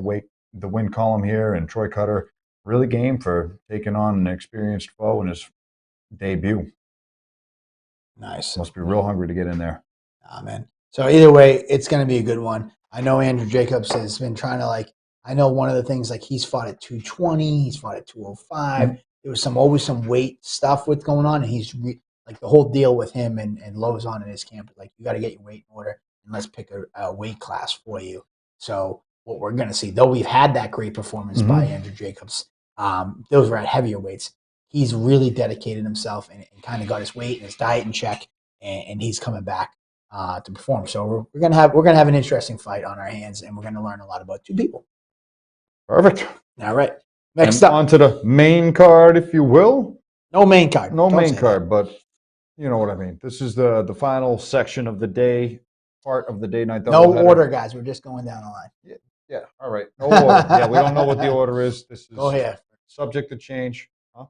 the win column here. And Troy Cutter. Really game for taking on an experienced foe in his debut. Nice. Must be real hungry to get in there. Man. So either way, it's going to be a good one. I know Andrew Jacobs has been trying to I know one of the things he's fought at 220, he's fought at 205. Mm-hmm. There was always some weight stuff with going on, and he's the whole deal with him and Lozon in his camp. You got to get your weight in order and let's pick a weight class for you. So what we're going to see, though we've had that great performance by Andrew Jacobs, those were at heavier weights. He's really dedicated himself and kind of got his weight and his diet in check, and he's coming back to perform. So we're gonna have an interesting fight on our hands, and we're gonna learn a lot about 2 people. Perfect. All right. Next up, on to the main card, if you will. No main card. No main card, but you know what I mean. This is the final section of the day, part of the day night. No order, guys. We're just going down the line. Yeah. All right. No order. Yeah, we don't know what the order is. This is go ahead. Subject to change. Huh?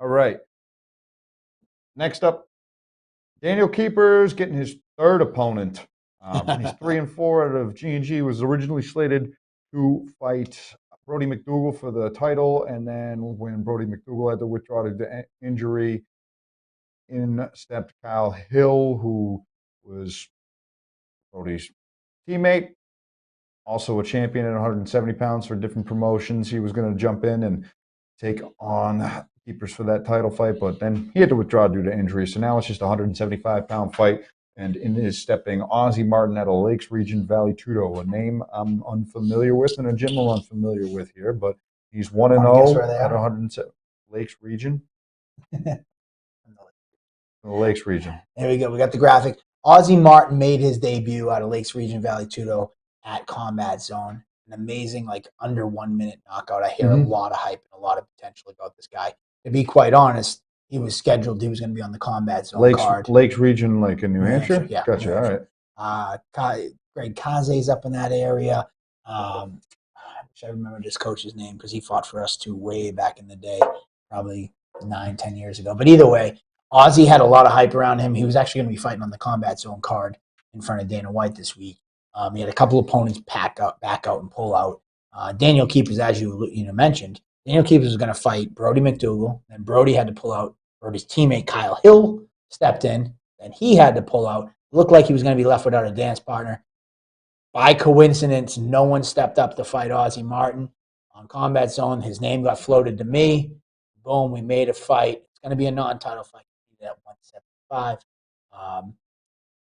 All right. Next up, Daniel Keepers getting his 3rd opponent. He's 3-4 out of G&G. Was originally slated to fight Brody McDougal for the title, and then when Brody McDougal had to withdraw due to injury, in stepped Kyle Hill, who was Brody's teammate. Also a champion at 170 pounds for different promotions. He was going to jump in and take on Keepers for that title fight, but then he had to withdraw due to injury. So now it's just a 175-pound fight. And in is stepping Ozzy Martin out of Lakes Region Valley Tudo, a name I'm unfamiliar with and a gym I'm unfamiliar with here, but he's 1-0 at 107. Lakes Region? The Lakes Region. There we go. We got the graphic. Ozzy Martin made his debut out of Lakes Region Valley Tudo at Combat Zone. An amazing, under 1 minute knockout. I hear a lot of hype and a lot of potential about this guy. To be quite honest, he was scheduled. He was going to be on the Combat Zone card. Lakes Region, in New Hampshire? Yeah. Gotcha. All right. Greg Kaze's up in that area. I wish I remember this coach's name because he fought for us too way back in the day, probably 9, 10 years ago. But either way, Ozzy had a lot of hype around him. He was actually going to be fighting on the Combat Zone card in front of Dana White this week. He had a couple opponents back out, and pull out. Daniel Keepers, as you mentioned, Daniel Keepers was going to fight Brody McDougal, and Brody had to pull out. Brody's teammate Kyle Hill stepped in, and he had to pull out. It looked like he was going to be left without a dance partner. By coincidence, no one stepped up to fight Ozzy Martin on Combat Zone. His name got floated to me. Boom, we made a fight. It's going to be a non-title fight at 175.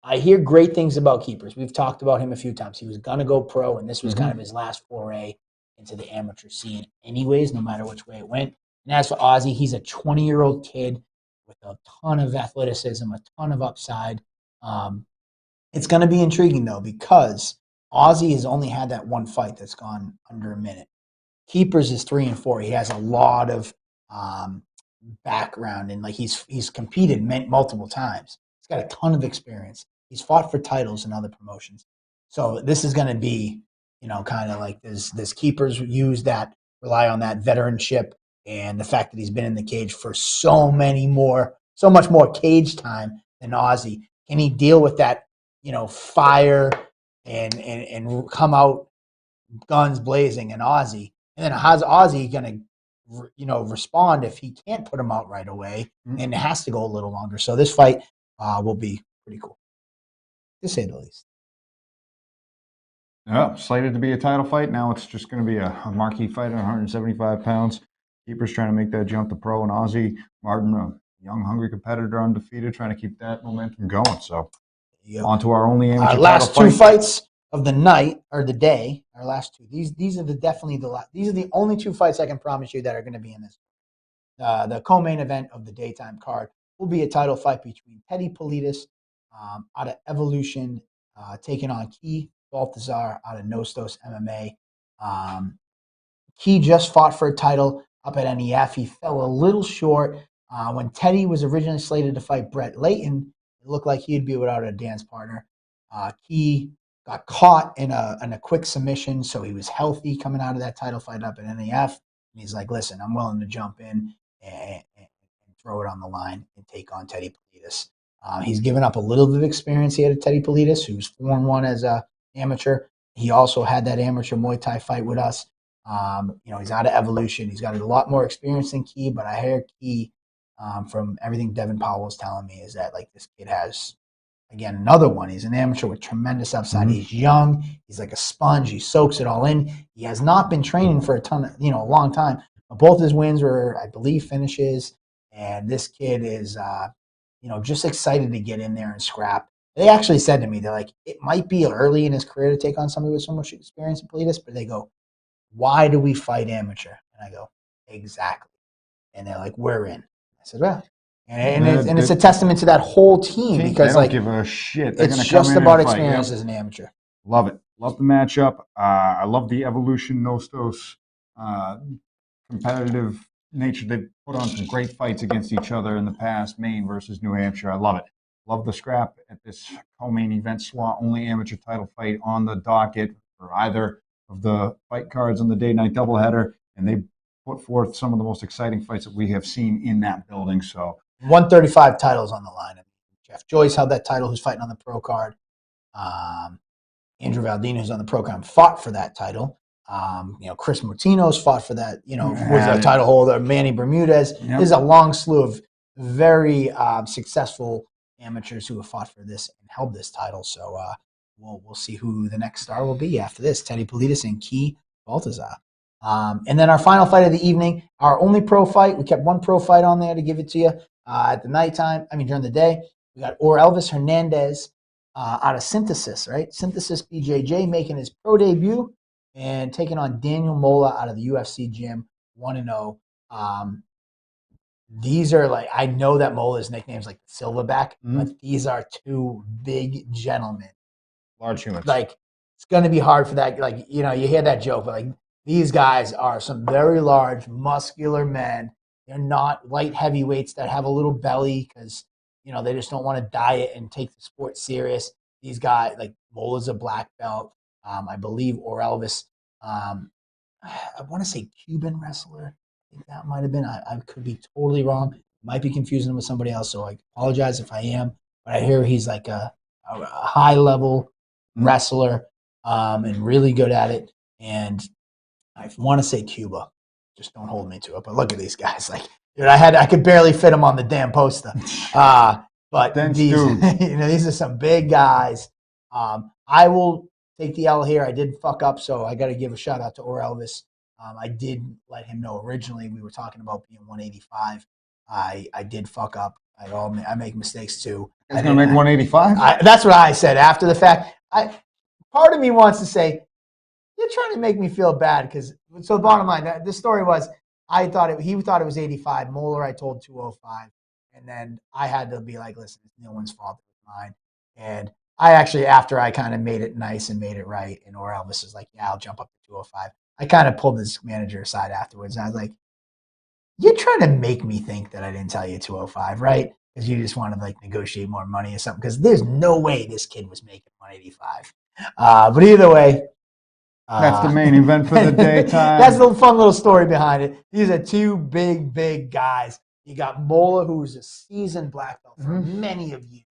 I hear great things about Keepers. We've talked about him a few times. He was going to go pro, and this was kind of his last foray into the amateur scene anyways, no matter which way it went. And as for Ozzy, he's a 20-year-old kid with a ton of athleticism, a ton of upside. It's going to be intriguing, though, because Ozzy has only had that one fight that's gone under a minute. Keepers is 3-4. He has a lot of background, and like he's competed multiple times. He's got a ton of experience. He's fought for titles in other promotions. So this is going to be, kind of like this Keepers rely on that veteranship and the fact that he's been in the cage for so much more cage time than Ozzy. Can he deal with that, fire and come out guns blazing and Ozzy? And then how's Ozzy going to, respond if he can't put him out right away and it has to go a little longer? So this fight will be pretty cool, to say the least. Yeah, slated to be a title fight. Now it's just going to be a marquee fight at 175 pounds. Keepers trying to make that jump to pro, and Ozzy Martin, a young, hungry competitor, undefeated, trying to keep that momentum going. So on to our only amateur last title two fights of the night or the day. Our last two. These are these are the only two fights I can promise you that are going to be in this. The co-main event of the daytime card will be a title fight between Teddy Politis out of Evolution, taking on Key Baltazar out of Nostos MMA. Key just fought for a title up at NEF. He fell a little short. When Teddy was originally slated to fight Brett Layton, it looked like he'd be without a dance partner. Key got caught in a quick submission, so he was healthy coming out of that title fight up at NEF. And he's like, listen, I'm willing to jump in and throw it on the line and take on Teddy Politis. He's given up a little bit of experience. He had a Teddy Politis, who's 4-1 as an amateur. He also had that amateur Muay Thai fight with us. He's out of Evolution. He's got a lot more experience than Key, but I hear Key, from everything Devin Powell was telling me, is that like this kid has, again, another one. He's an amateur with tremendous upside. He's young. He's like a sponge. He soaks it all in. He has not been training for a long time. But both his wins were, I believe, finishes. And this kid is, just excited to get in there and scrap. They actually said to me, they're like, it might be early in his career to take on somebody with so much experience in Politis, but they go, why do we fight amateur? And I go, exactly. And they're like, we're in. I said, well, and it's a testament to that whole team because they don't give a shit. They're it's just about experience as an amateur. Love it. Love the matchup. I love the Evolution Nostos competitive nature. They've put on some great fights against each other in the past, Maine versus New Hampshire. I love it. Love the scrap at this co-main event slot, only amateur title fight on the docket for either of the fight cards on the day-night doubleheader, and they put forth some of the most exciting fights that we have seen in that building. So 135 titles on the line. Jeff Joyce held that title, who's fighting on the pro card. Andrew Valdino, who's on the pro card, fought for that title. Chris Martino's fought for that, was a title holder. Manny Bermudez. Yep. There's a long slew of very successful amateurs who have fought for this and held this title. So we'll see who the next star will be after this. Teddy Politis and Key Baltazar. And then our final fight of the evening, our only pro fight. We kept one pro fight on there to give it to you at the nighttime. During the day. We got Elvis Hernandez out of Synthesis, right? Synthesis BJJ making his pro debut and taking on Daniel Mola out of the UFC gym, 1-0. These are like, I know that Mola's nickname's like Silverback, but these are two big gentlemen. Large humans. Like, it's going to be hard for that. Like, you hear that joke, but like, these guys are some very large, muscular men. They're not light heavyweights that have a little belly because, they just don't want to diet and take the sport serious. These guys, like Mola's a black belt. I believe or Elvis. I want to say Cuban wrestler. I think that might have been. I could be totally wrong. Might be confusing him with somebody else. So I apologize if I am. But I hear he's like a high level wrestler and really good at it. And I want to say Cuba. Just don't hold me to it. But look at these guys. Like, dude, I could barely fit them on the damn poster. But Dense these, dudes. these are some big guys. I will take the L here. I did fuck up, so I got to give a shout out to Or Elvis. I did let him know originally we were talking about being 185. I did fuck up. I make mistakes too. He's going to make 185? That's what I said after the fact. Part of me wants to say, you're trying to make me feel bad because, so bottom line, the story was he thought it was 85. Moeller, I told 205. And then I had to be like, listen, it's no one's fault. It was mine. And I actually, after I kind of made it nice and made it right, and or Elvis was like, yeah, I'll jump up to 205. I kind of pulled his manager aside afterwards. And I was like, you're trying to make me think that I didn't tell you 205, right? Because you just want to like negotiate more money or something. Because there's no way this kid was making 185. But either way, that's the main event for the daytime. That's the fun little story behind it. These are two big guys. You got Mola, who's a seasoned black belt for many of years,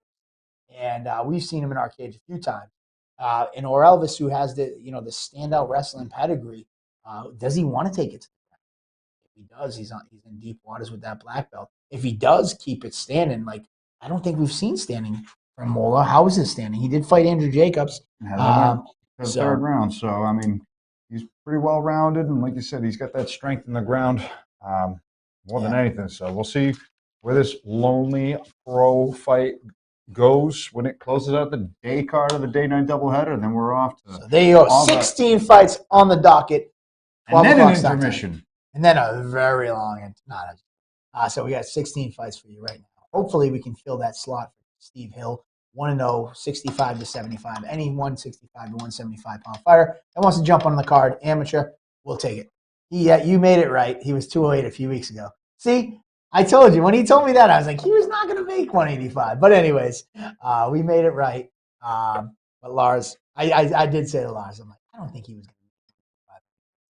and we've seen him in our cage a few times. And or Elvis, who has the standout wrestling pedigree. Does he want to take it to the ground? If he does, he's in deep waters with that black belt. If he does keep it standing, like I don't think we've seen standing from Mola. How is his standing? He did fight Andrew Jacobs. The third round. So, I mean, he's pretty well rounded. And like you said, he's got that strength in the ground more than anything. So we'll see where this lonely pro fight goes when it closes out the day card of the day night doubleheader. And then we're off to. So there you go. 16 fights on the docket. And then an intermission. And then a very long. So we got 16 fights for you right now. Hopefully we can fill that slot for Steve Hill. 1-0, 65 to 75. Any 165 to 175 pound fighter that wants to jump on the card, amateur, we'll take it. You made it right. He was 208 a few weeks ago. See, I told you. When he told me that, I was like, he was not going to make 185. But anyways, we made it right. But Lars, I did say to Lars, I'm like, I don't think he was going to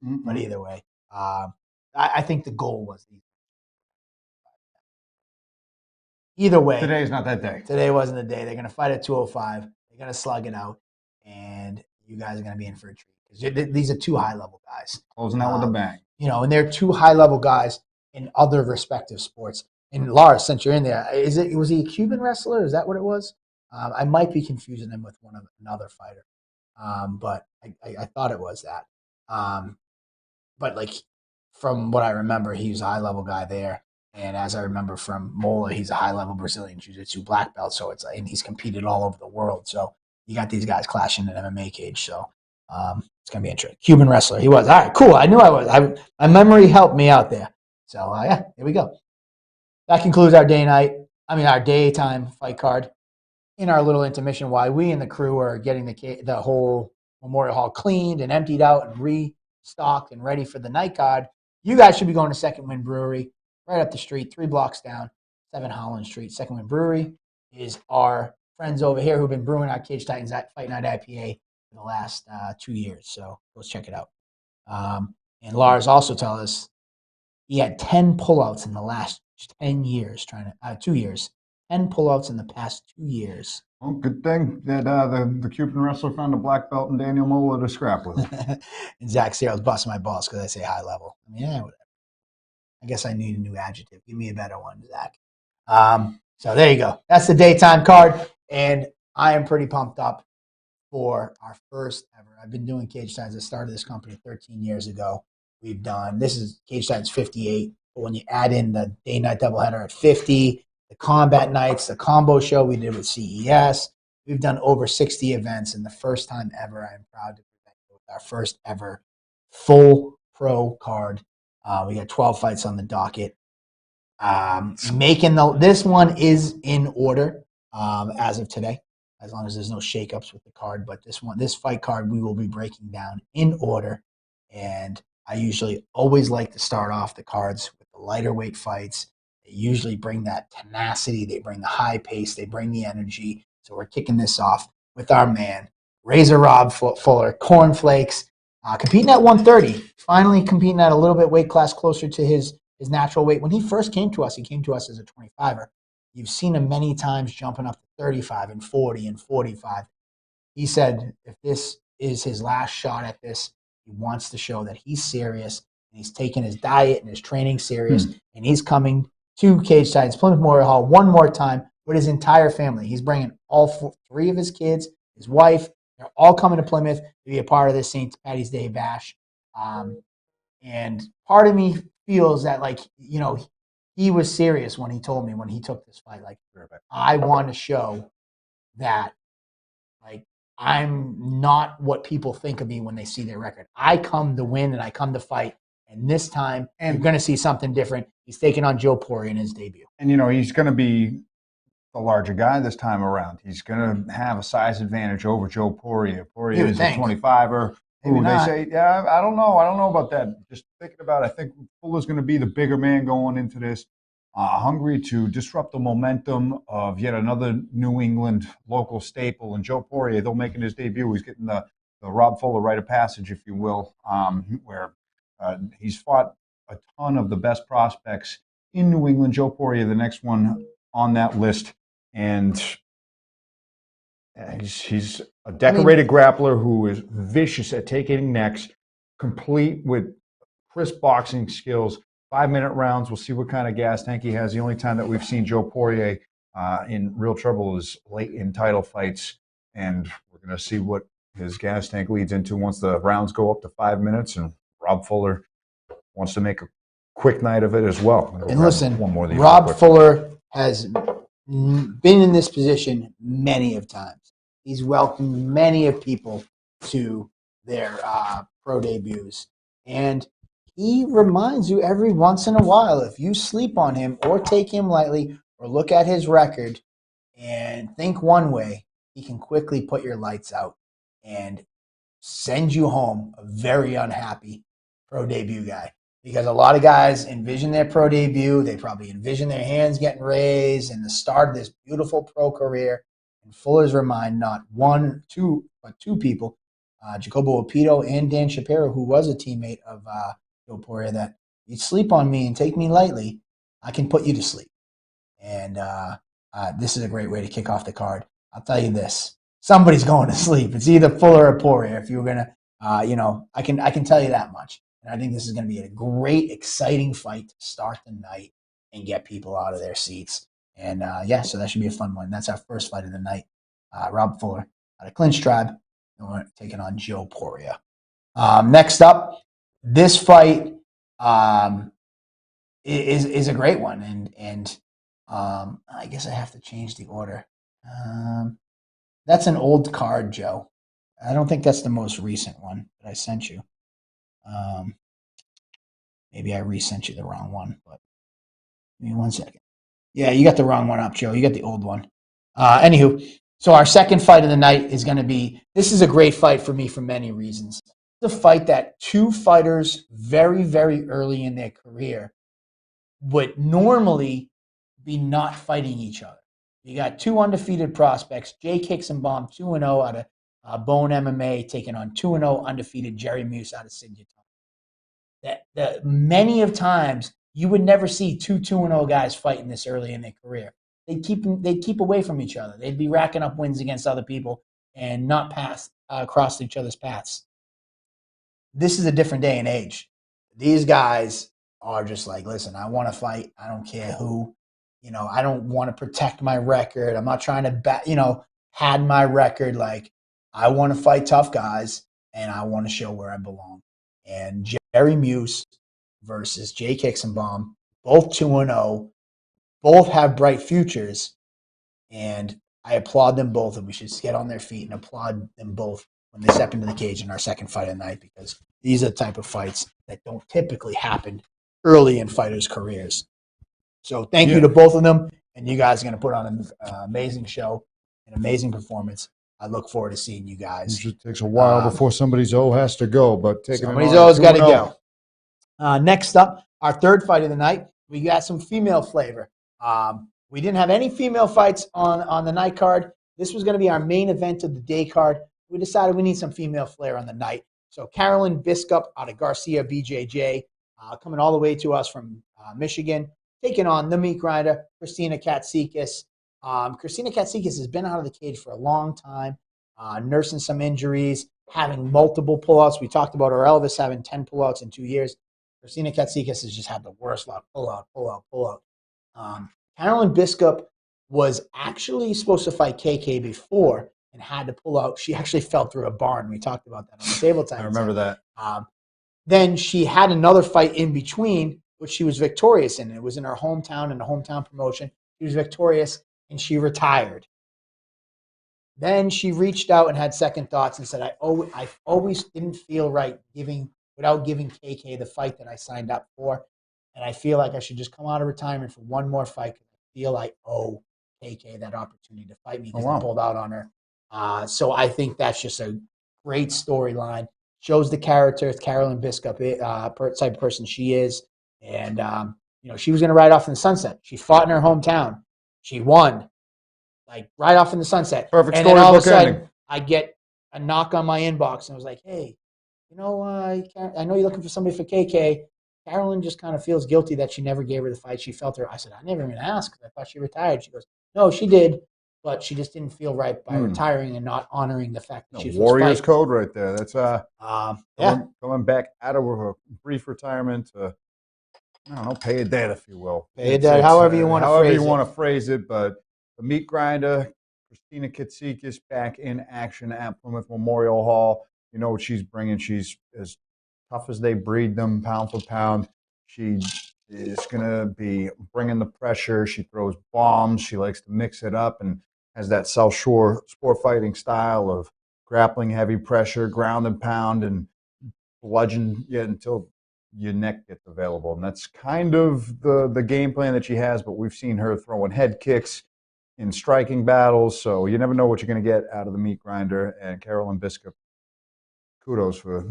make 185. But either way, I think the goal was these. Either way, today's not that day. Today wasn't the day. They're going to fight at 205. They're going to slug it out, and you guys are going to be in for a treat because these are two high-level guys. Closing out with a bang. And they're two high-level guys in other respective sports. And Lars, since you're in there, was he a Cuban wrestler? Is that what it was? I might be confusing him with another fighter, but I thought it was that. But like from what I remember, he was a high-level guy there. And as I remember from Mola, he's a high-level Brazilian Jiu-Jitsu black belt. So and he's competed all over the world. So you got these guys clashing in an MMA cage. So it's gonna be interesting. Cuban wrestler, he was. All right, cool. I knew I was. My memory helped me out there. So yeah, here we go. That concludes our our daytime fight card. In our little intermission, while we and the crew are getting the whole Memorial Hall cleaned and emptied out and restocked and ready for the night card, you guys should be going to Second Wind Brewery. Right up the street, 3 blocks down, 7 Holland Street. Second Wind Brewery is our friends over here who've been brewing our Cage Titans Fight Night IPA for the last 2 years. So let's check it out. And Lars also told us he had 10 pullouts in the last 10 years, 2 years. 10 pullouts in the past 2 years. Well, good thing that the Cuban wrestler found a black belt and Daniel Mola to scrap with. And Zach Searles busting my balls because I say high level. I mean, yeah, whatever. I guess I need a new adjective. Give me a better one, Zach. So there you go. That's the daytime card, and I am pretty pumped up for our first ever. I've been doing Cage Titans. I started this company 13 years ago. This is Cage Titans 58, but when you add in the day-night doubleheader at 50, the combat nights, the combo show we did with CES, we've done over 60 events, and the first time ever, I'm proud to present you with our first ever full pro card. We got 12 fights on the docket. This one is in order as of today, as long as there's no shakeups with the card. But this fight card, we will be breaking down in order. And I usually always like to start off the cards with the lighter weight fights. They usually bring that tenacity. They bring the high pace. They bring the energy. So we're kicking this off with our man, Razor Rob Fuller, Cornflakes, competing at 130. Finally competing at a little bit weight class closer to his natural weight. When he first came to us, he came to us as a 25er. You've seen him many times jumping up to 35 and 40 and 45. He said if this is his last shot at this, he wants to show that he's serious and he's taking his diet and his training serious, and he's coming to Cage Titans Plymouth Memorial Hall one more time with his entire family. He's bringing all three of his kids, his wife. They're all coming to Plymouth to be a part of this St. Patty's Day bash. And part of me feels that, like, he was serious when he told me when he took this fight. Like, I want to show that, like, I'm not what people think of me when they see their record. I come to win and I come to fight. And this time, you're going to see something different. He's taking on Joe Poirier in his debut. And, he's going to be the larger guy this time around. He's going to have a size advantage over Joe Poirier. Poirier is a 25er. Who they say, yeah, I don't know. I don't know about that. Just thinking about it, I think Fuller's going to be the bigger man going into this, hungry to disrupt the momentum of yet another New England local staple. And Joe Poirier, though making his debut, he's getting the Rob Fuller rite of passage, if you will, where he's fought a ton of the best prospects in New England. Joe Poirier, the next one on that list. And he's a decorated grappler who is vicious at taking necks, complete with crisp boxing skills. 5-minute rounds. We'll see what kind of gas tank he has. The only time that we've seen Joe Poirier in real trouble is late in title fights, and we're going to see what his gas tank leads into once the rounds go up to 5 minutes. And Rob Fuller wants to make a quick night of it as well. And listen, Rob Fuller has been in this position many of times. He's welcomed many of people to their pro debuts. And he reminds you every once in a while, if you sleep on him or take him lightly or look at his record and think one way, he can quickly put your lights out and send you home a very unhappy pro debut guy. Because a lot of guys envision their pro debut. They probably envision their hands getting raised and the start of this beautiful pro career. And Fuller's remind not one, two, but two people, Jacobo Opito and Dan Shapiro, who was a teammate of Joe Poirier, that you sleep on me and take me lightly, I can put you to sleep. And this is a great way to kick off the card. I'll tell you this. Somebody's going to sleep. It's either Fuller or Poirier. If you were going to, I can tell you that much. And I think this is going to be a great, exciting fight to start the night and get people out of their seats. And, so that should be a fun one. That's our first fight of the night. Rob Fuller out of Clinch Tribe, taking on Joe Poirier. Next up, this fight is a great one. And I guess I have to change the order. That's an old card, Joe. I don't think that's the most recent one that I sent you. Maybe I resent you the wrong one, but give me 1 second. Yeah, you got the wrong one up, Joe. You got the old one. Anywho, so our second fight of the night is going to be, this is a great fight for me for many reasons. It's a fight that two fighters very, very early in their career would normally be not fighting each other. You got two undefeated prospects, Jay Kixenbaum, 2-0 out of Bone MMA, taking on 2-0 undefeated Jerry Muse out of Sidney. That many of times you would never see two 2-0 guys fighting this early in their career. They'd keep away from each other. They'd be racking up wins against other people and not cross each other's paths. This is a different day and age. These guys are just like, listen, I want to fight. I don't care who. I don't want to protect my record. I'm not trying to pad my record. Like, I want to fight tough guys, and I want to show where I belong. And Jerry Muse versus Jay Kixenbaum, both 2-0, both have bright futures, and I applaud them both, and we should get on their feet and applaud them both when they step into the cage in our second fight of the night, because these are the type of fights that don't typically happen early in fighters' careers. So thank you to both of them, and you guys are going to put on an amazing show, an amazing performance. I look forward to seeing you guys. Usually takes a while before somebody's O has to go, but somebody's O's got to go. Next up, our third fight of the night, we got some female flavor. We didn't have any female fights on the night card. This was going to be our main event of the day card. we decided we need some female flair on the night. So Carolyn Biskup out of Garcia BJJ, coming all the way to us from Michigan, taking on the meat grinder, Christina Katsikis. Christina Katsikis has been out of the cage for a long time, nursing some injuries, having multiple pullouts. We talked about her Elvis having 10 pullouts in 2 years. Christina Katsikis has just had the worst luck, pullout. Carolyn Biskup was actually supposed to fight KK before and had to pull out. She actually fell through a barn. We talked about that on the table time. I remember that. Then she had another fight in between, which she was victorious in. It was in her hometown, in the hometown promotion. She was victorious, and she retired. Then she reached out and had second thoughts and said, I always didn't feel right without giving KK the fight that I signed up for. And I feel like I should just come out of retirement for one more fight because I feel I owe KK that opportunity to fight me because I pulled out on her. So I think that's just a great storyline. Shows the character, Carolyn Biskup, type of person she is. And, she was going to ride off in the sunset. She fought in her hometown. She won, like right off in the sunset. Perfect and story. Then all of a sudden, I get a knock on my inbox and I was like, hey, I know you're looking for somebody for KK. Carolyn just kind of feels guilty that she never gave her the fight. She felt her. I said, I never even asked because I thought she retired. She goes, no, she did, but she just didn't feel right by retiring and not honoring the fact that she was Warriors fighting. code right there. That's coming back out of a brief retirement to, I don't know, pay a debt, if you will. Pay a debt, however you want to phrase it. But the meat grinder, Christina Katsikis, back in action at Plymouth Memorial Hall. You know what she's bringing. She's as tough as they breed them, pound for pound. She is going to be bringing the pressure. She throws bombs. She likes to mix it up and has that South Shore sport fighting style of grappling, heavy pressure, ground and pound, and bludgeon you until your neck gets available. And that's kind of the game plan that she has, but we've seen her throwing head kicks in striking battles, so you never know what you're going to get out of the meat grinder. And Carolyn Biskup, kudos for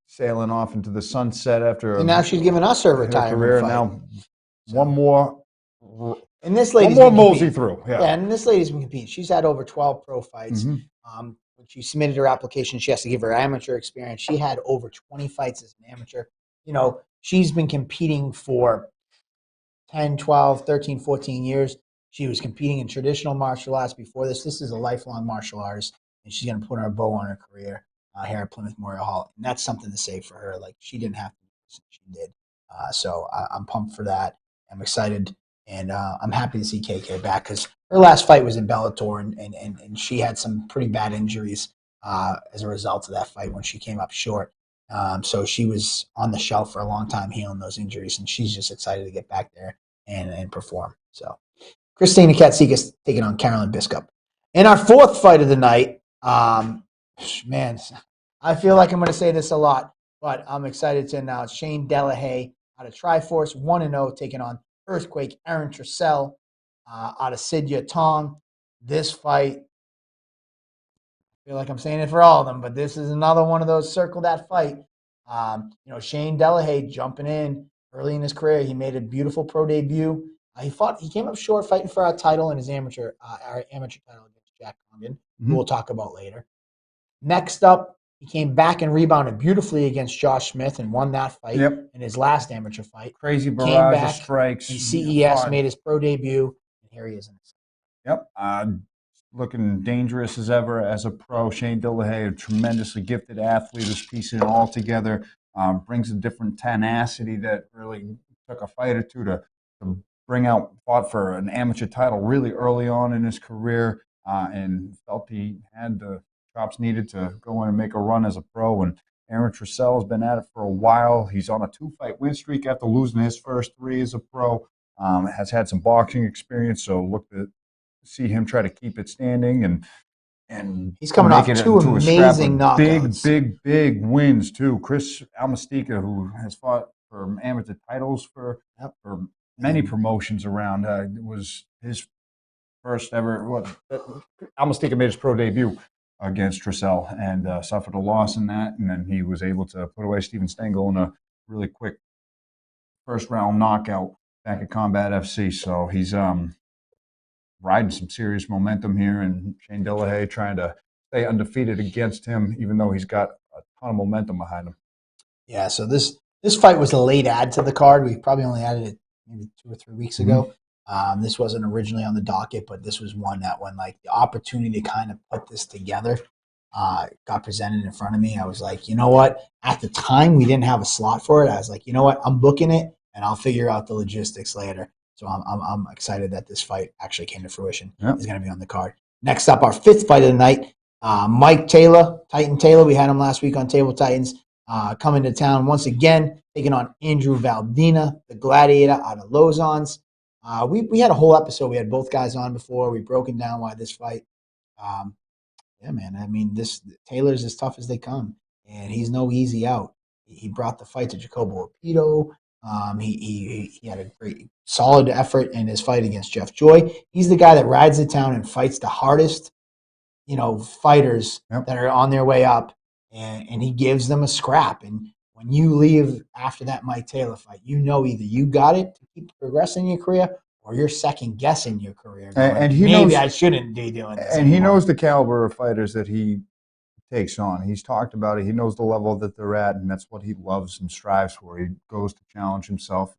sailing off into the sunset after. And now she's giving us her retirement career. Fight. Now, one more. And this lady's one more mosey through. Yeah, and this lady's been competing. She's had over 12 pro fights. When she submitted her application, she has to give her amateur experience. She had over 20 fights as an amateur. She's been competing for 10, 12, 13, 14 years. She was competing in traditional martial arts before this. This is a lifelong martial artist, and she's going to put her bow on her career here at Plymouth Memorial Hall. And that's something to say for her. Like, she didn't have to do this, she did. So I'm pumped for that. I'm excited, and I'm happy to see KK back because her last fight was in Bellator, and she had some pretty bad injuries as a result of that fight when she came up short. So she was on the shelf for a long time healing those injuries, and she's just excited to get back there and perform. So Christina Katsikis taking on Carolyn Biskup. In our fourth fight of the night, man, I feel like I'm going to say this a lot, but I'm excited to announce Shane Delahaye out of Triforce, 1-0, taking on Earthquake Aaron Trussell out of Sidya Tong. This fight, I feel like I'm saying it for all of them, but this is another one of those circle that fight. Shane Delahaye jumping in early in his career. He made a beautiful pro debut. He came up short fighting for our title in his amateur title against Jack Condon, who we'll talk about later. Next up, he came back and rebounded beautifully against Josh Smith and won that fight in his last amateur fight. Crazy barrage of strikes. He CES made his pro debut, and here he is in his looking dangerous as ever as a pro. Shane Delahaye, a tremendously gifted athlete, who's piecing it all together, brings a different tenacity that really took a fight or two to fought for an amateur title really early on in his career, and felt he had the chops needed to go in and make a run as a pro. And Aaron Trussell has been at it for a while. He's on a 2-fight win streak after losing his first 3 as a pro. Has had some boxing experience, so look to see him try to keep it standing, and he's coming off 2 amazing knockouts. Big wins too. Chris Almastica, who has fought for amateur titles for many promotions around, was his first ever. Almastica made his pro debut against Trussell and suffered a loss in that, and then he was able to put away Steven Stengel in a really quick first round knockout back at Combat FC. So he's riding some serious momentum here, and Shane Delahaye trying to stay undefeated against him, even though he's got a ton of momentum behind him. Yeah, so this fight was a late add to the card. We probably only added it maybe 2 or 3 weeks ago. This wasn't originally on the docket, but this was one that when like the opportunity to kind of put this together got presented in front of me, I was like, you know what? At the time, we didn't have a slot for it. I was like, you know what? I'm booking it, and I'll figure out the logistics later. So I'm excited that this fight actually came to fruition. Yep. Is going to be on the card. Next up, our fifth fight of the night, Mike Taylor, Titan Taylor. We had him last week on Table Titans. Coming to town once again, taking on Andrew Valdina, the gladiator out of Lozons. We had a whole episode. We had both guys on before. We broken down why this fight. Yeah, man. I mean, this Taylor's as tough as they come, and he's no easy out. He brought the fight to Jacobo Rapido. He had a great, solid effort in his fight against Jeff Joy. He's the guy that rides the town and fights the hardest, fighters that are on their way up, and he gives them a scrap. And when you leave after that Mike Taylor fight, either you got it to keep progressing in your career, or you're second guessing your career. And he maybe knows, I shouldn't be doing this. And anymore. he knows the caliber of fighters that he takes on. He's talked about it. He knows the level that they're at, and that's what he loves and strives for. He goes to challenge himself.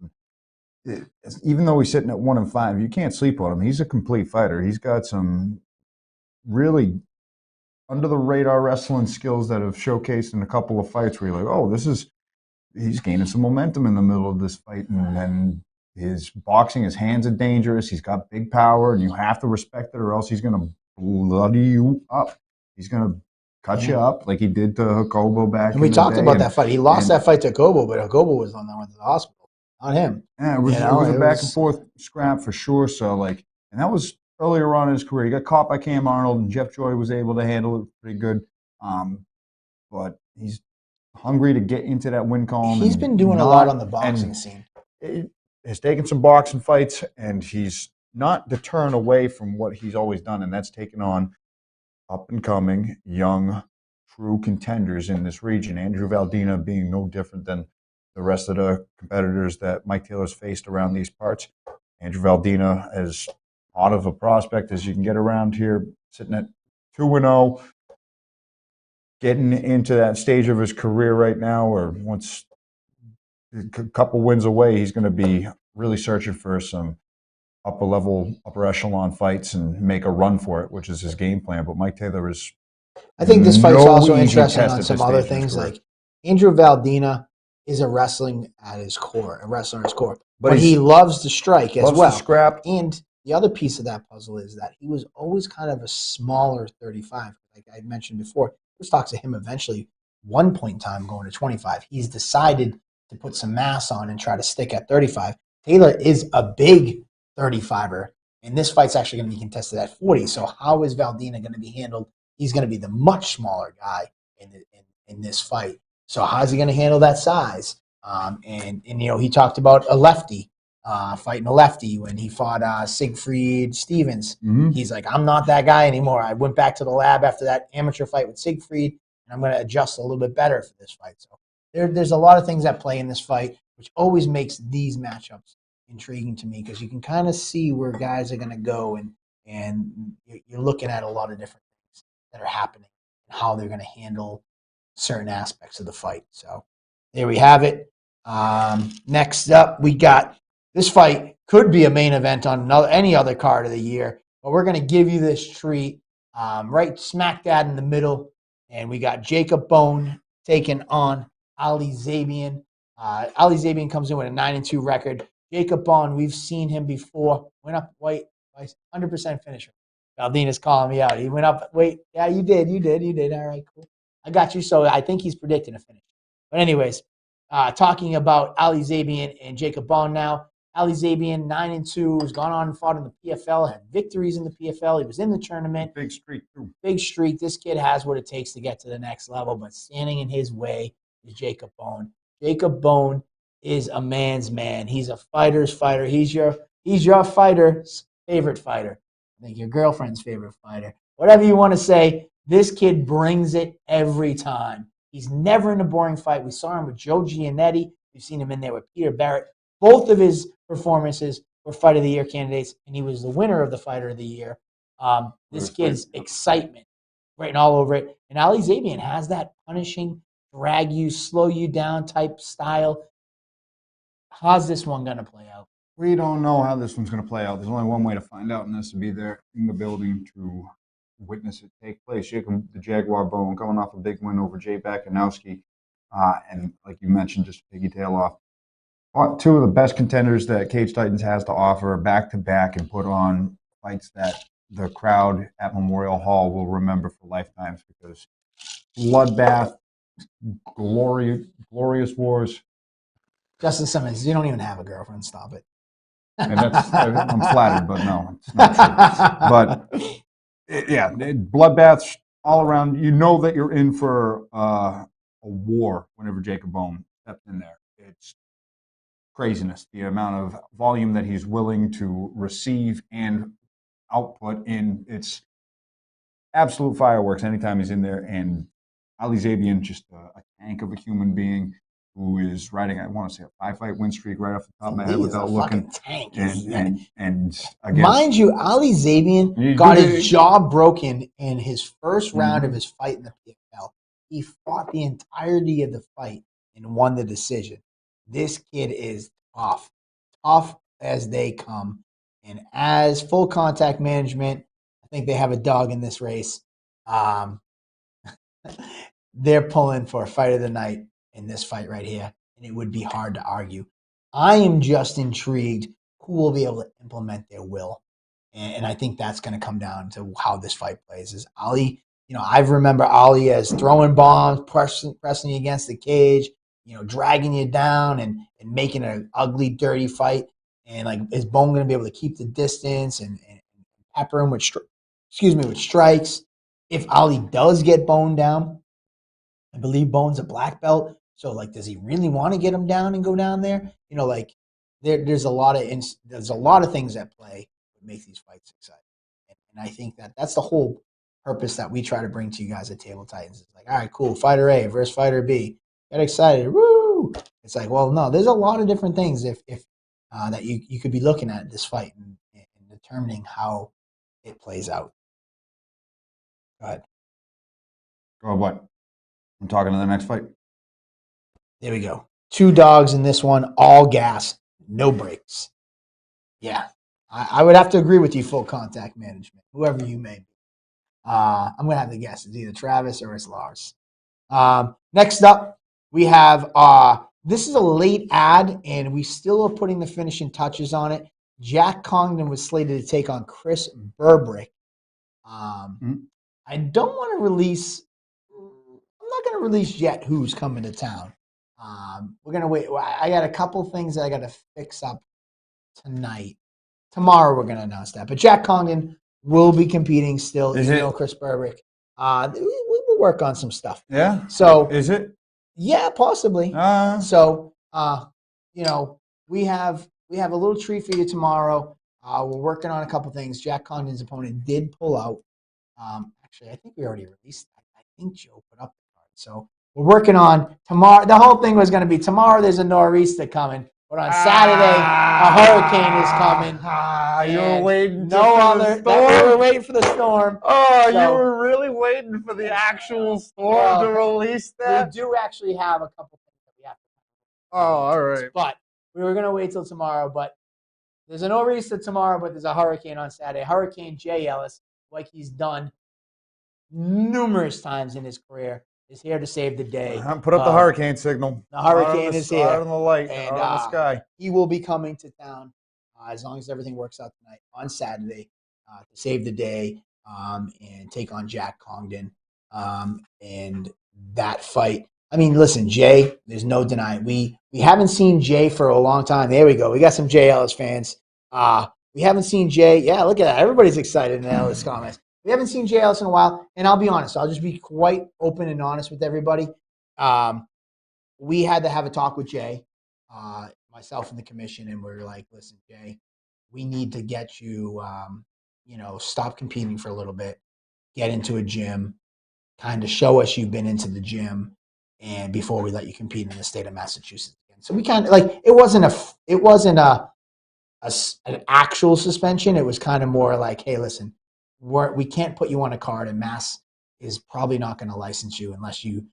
And even though he's sitting at 1-5, you can't sleep on him. He's a complete fighter. He's got some really under the radar wrestling skills that have showcased in a couple of fights where you're like, oh, he's gaining some momentum in the middle of this fight, and then his boxing, his hands are dangerous. He's got big power, and you have to respect it, or else he's going to bloody you up. He's going to cut you up like he did to Jacobo back. And we talked about that fight. He lost that fight to Jacobo, but Jacobo was on that one to the hospital, not him. Yeah, it was a back and forth scrap for sure. So and that was earlier on in his career. He got caught by Cam Arnold, and Jeff Joy was able to handle it pretty good. But he's hungry to get into that win column. He's been doing a lot on the boxing scene. He's taken some boxing fights, and he's not deterring away from what he's always done, and that's taking on up-and-coming, young, true contenders in this region. Andrew Valdina being no different than the rest of the competitors that Mike Taylor's faced around these parts. Andrew Valdina, as hot of a prospect as you can get around here, sitting at 2-0, getting into that stage of his career right now, or once a couple wins away, he's going to be really searching for some upper echelon fights and make a run for it, which is his game plan. But Mike Taylor is. I think this fight's also interesting on some other things. Like Andrew Valdina is a wrestler at his core, but he loves to strike as well. To scrap. And the other piece of that puzzle is that he was always kind of a smaller 35. Like I mentioned before, there's talks of him eventually one point in time going to 25. He's decided to put some mass on and try to stick at 35. Taylor is a big 35er, and this fight's actually going to be contested at 40. So how is Valdina going to be handled? He's going to be the much smaller guy in this fight. So how's he going to handle that size? And he talked about a lefty, fighting a lefty when he fought Siegfried Stevens. Mm-hmm. He's like, I'm not that guy anymore. I went back to the lab after that amateur fight with Siegfried, and I'm going to adjust a little bit better for this fight. So there's a lot of things at play in this fight, which always makes these matchups intriguing to me, because you can kind of see where guys are going to go, and you're looking at a lot of different things that are happening and how they're going to handle certain aspects of the fight. So there we have it. Next up, we got this fight could be a main event on any other card of the year, but we're going to give you this treat right smack dab in the middle, and we got Jacob Bone taking on Ali Zabian. Ali Zabian comes in with a 9-2 record. Jacob Bone, we've seen him before. Went up weight, 100% finisher. Valdina's calling me out. He went up weight. Yeah, you did. All right, cool. I got you. So I think he's predicting a finish. But anyways, talking about Ali Zabian and Jacob Bone now. Ali Zabian, 9-2, has gone on and fought in the PFL, had victories in the PFL. He was in the tournament. Big streak, too. Big streak. This kid has what it takes to get to the next level, but standing in his way is Jacob Bone. Jacob Bone is a man's man. He's a fighter's fighter. He's your fighter's favorite fighter. I think your girlfriend's favorite fighter. Whatever you want to say, this kid brings it every time. He's never in a boring fight. We saw him with Joe Giannetti. We've seen him in there with Peter Barrett. Both of his performances were Fight of the Year candidates, and he was the winner of the Fighter of the Year. This kid's excitement. written all over it. And Ali Zabian has that punishing, drag you, slow you down type style. How's this one going to play out? We don't know how this one's going to play out. There's only one way to find out, and that's to be there in the building to witness it take place. Jacob, the Jaguar Bone, coming off a big win over Jay Bakanowski. And like you mentioned, just piggy tail off. Two of the best contenders that Cage Titans has to offer back to back and put on fights that the crowd at Memorial Hall will remember for lifetimes because bloodbath, glorious wars. Justin Simmons, you don't even have a girlfriend. Stop it. And I'm flattered, but no, it's not true. But bloodbaths all around. You know that you're in for a war whenever Jacob Bone steps in there. It's craziness, the amount of volume that he's willing to receive and output in. It's absolute fireworks anytime he's in there. And Ali Zabian, just a tank of a human being who is riding, I want to say, a 5-fight win streak right off the top of my head without looking. Tank. And again, mind you, Ali Zabian got his jaw broken in his first round of his fight in the PFL. He fought the entirety of the fight and won the decision. This kid is tough as they come. And as full contact management, I think they have a dog in this race. They're pulling for a fight of the night in this fight right here, and it would be hard to argue. I am just intrigued who will be able to implement their will, and I think that's going to come down to how this fight plays. Is Ali, I remember Ali as throwing bombs, pressing you against the cage, dragging you down and making an ugly, dirty fight. And like, is Bone going to be able to keep the distance and pepper him with strikes? If Ali does get Bone down, I believe Bone's a black belt. So, like, does he really want to get him down and go down there? There's a lot of things at play that make these fights exciting. And I think that's the whole purpose that we try to bring to you guys at Table Titans. It's like, all right, cool, fighter A versus fighter B. Get excited, woo! It's like, well, no, there's a lot of different things if that you could be looking at this fight and determining how it plays out. Go ahead. Oh, what? I'm talking to the next fight. There we go. 2 dogs in this one, all gas, no brakes. Yeah, I would have to agree with you, full contact management, whoever you may be. I'm going to have to guess. It's either Travis or it's Lars. Next up, we have, this is a late ad, and we still are putting the finishing touches on it. Jack Congdon was slated to take on Chris Burbrick. I don't want to release, I'm not going to release yet who's coming to town. We're going to wait. I got a couple things that I got to fix up tonight. Tomorrow we're going to announce that. But Jack Congdon will be competing still, even though Chris Burbrick. We'll work on some stuff. Yeah? So is it? Yeah, possibly. So, we have a little treat for you tomorrow. We're working on a couple things. Jack Congdon's opponent did pull out. Actually, I think we already released that. I think Joe put up the card. So we're working on tomorrow. The whole thing was going to be tomorrow there's a nor'easter coming. But on Saturday, a hurricane is coming. You were waiting we were waiting for the storm. Oh, so, you were really waiting for the actual storm to release that? We do actually have a couple things that we have to. Oh, all right. But we were going to wait till tomorrow. But there's a nor'easter tomorrow, but there's a hurricane on Saturday. Hurricane Jay Ellis, like he's done numerous times in his career, is here to save the day. Put up the hurricane signal. The hurricane is here. Out on the light, and, out on the sky. He will be coming to town as long as everything works out tonight on Saturday to save the day and take on Jack Congdon. And that fight, I mean, listen, Jay, there's no denying. We haven't seen Jay for a long time. There we go. We got some Jay Ellis fans. We haven't seen Jay. Yeah, look at that. Everybody's excited in the Ellis comments. We haven't seen Jay Ellis in a while, and I'll be honest. I'll just be quite open and honest with everybody. We had to have a talk with Jay, myself and the commission, and we were like, listen, Jay, we need to get you, stop competing for a little bit, get into a gym, kind of show us you've been into the gym, and before we let you compete in the state of Massachusetts again. So we kind of like, it wasn't an actual suspension. It was kind of more like, hey, listen, we can't put you on a card in Mass is probably not going to license you unless you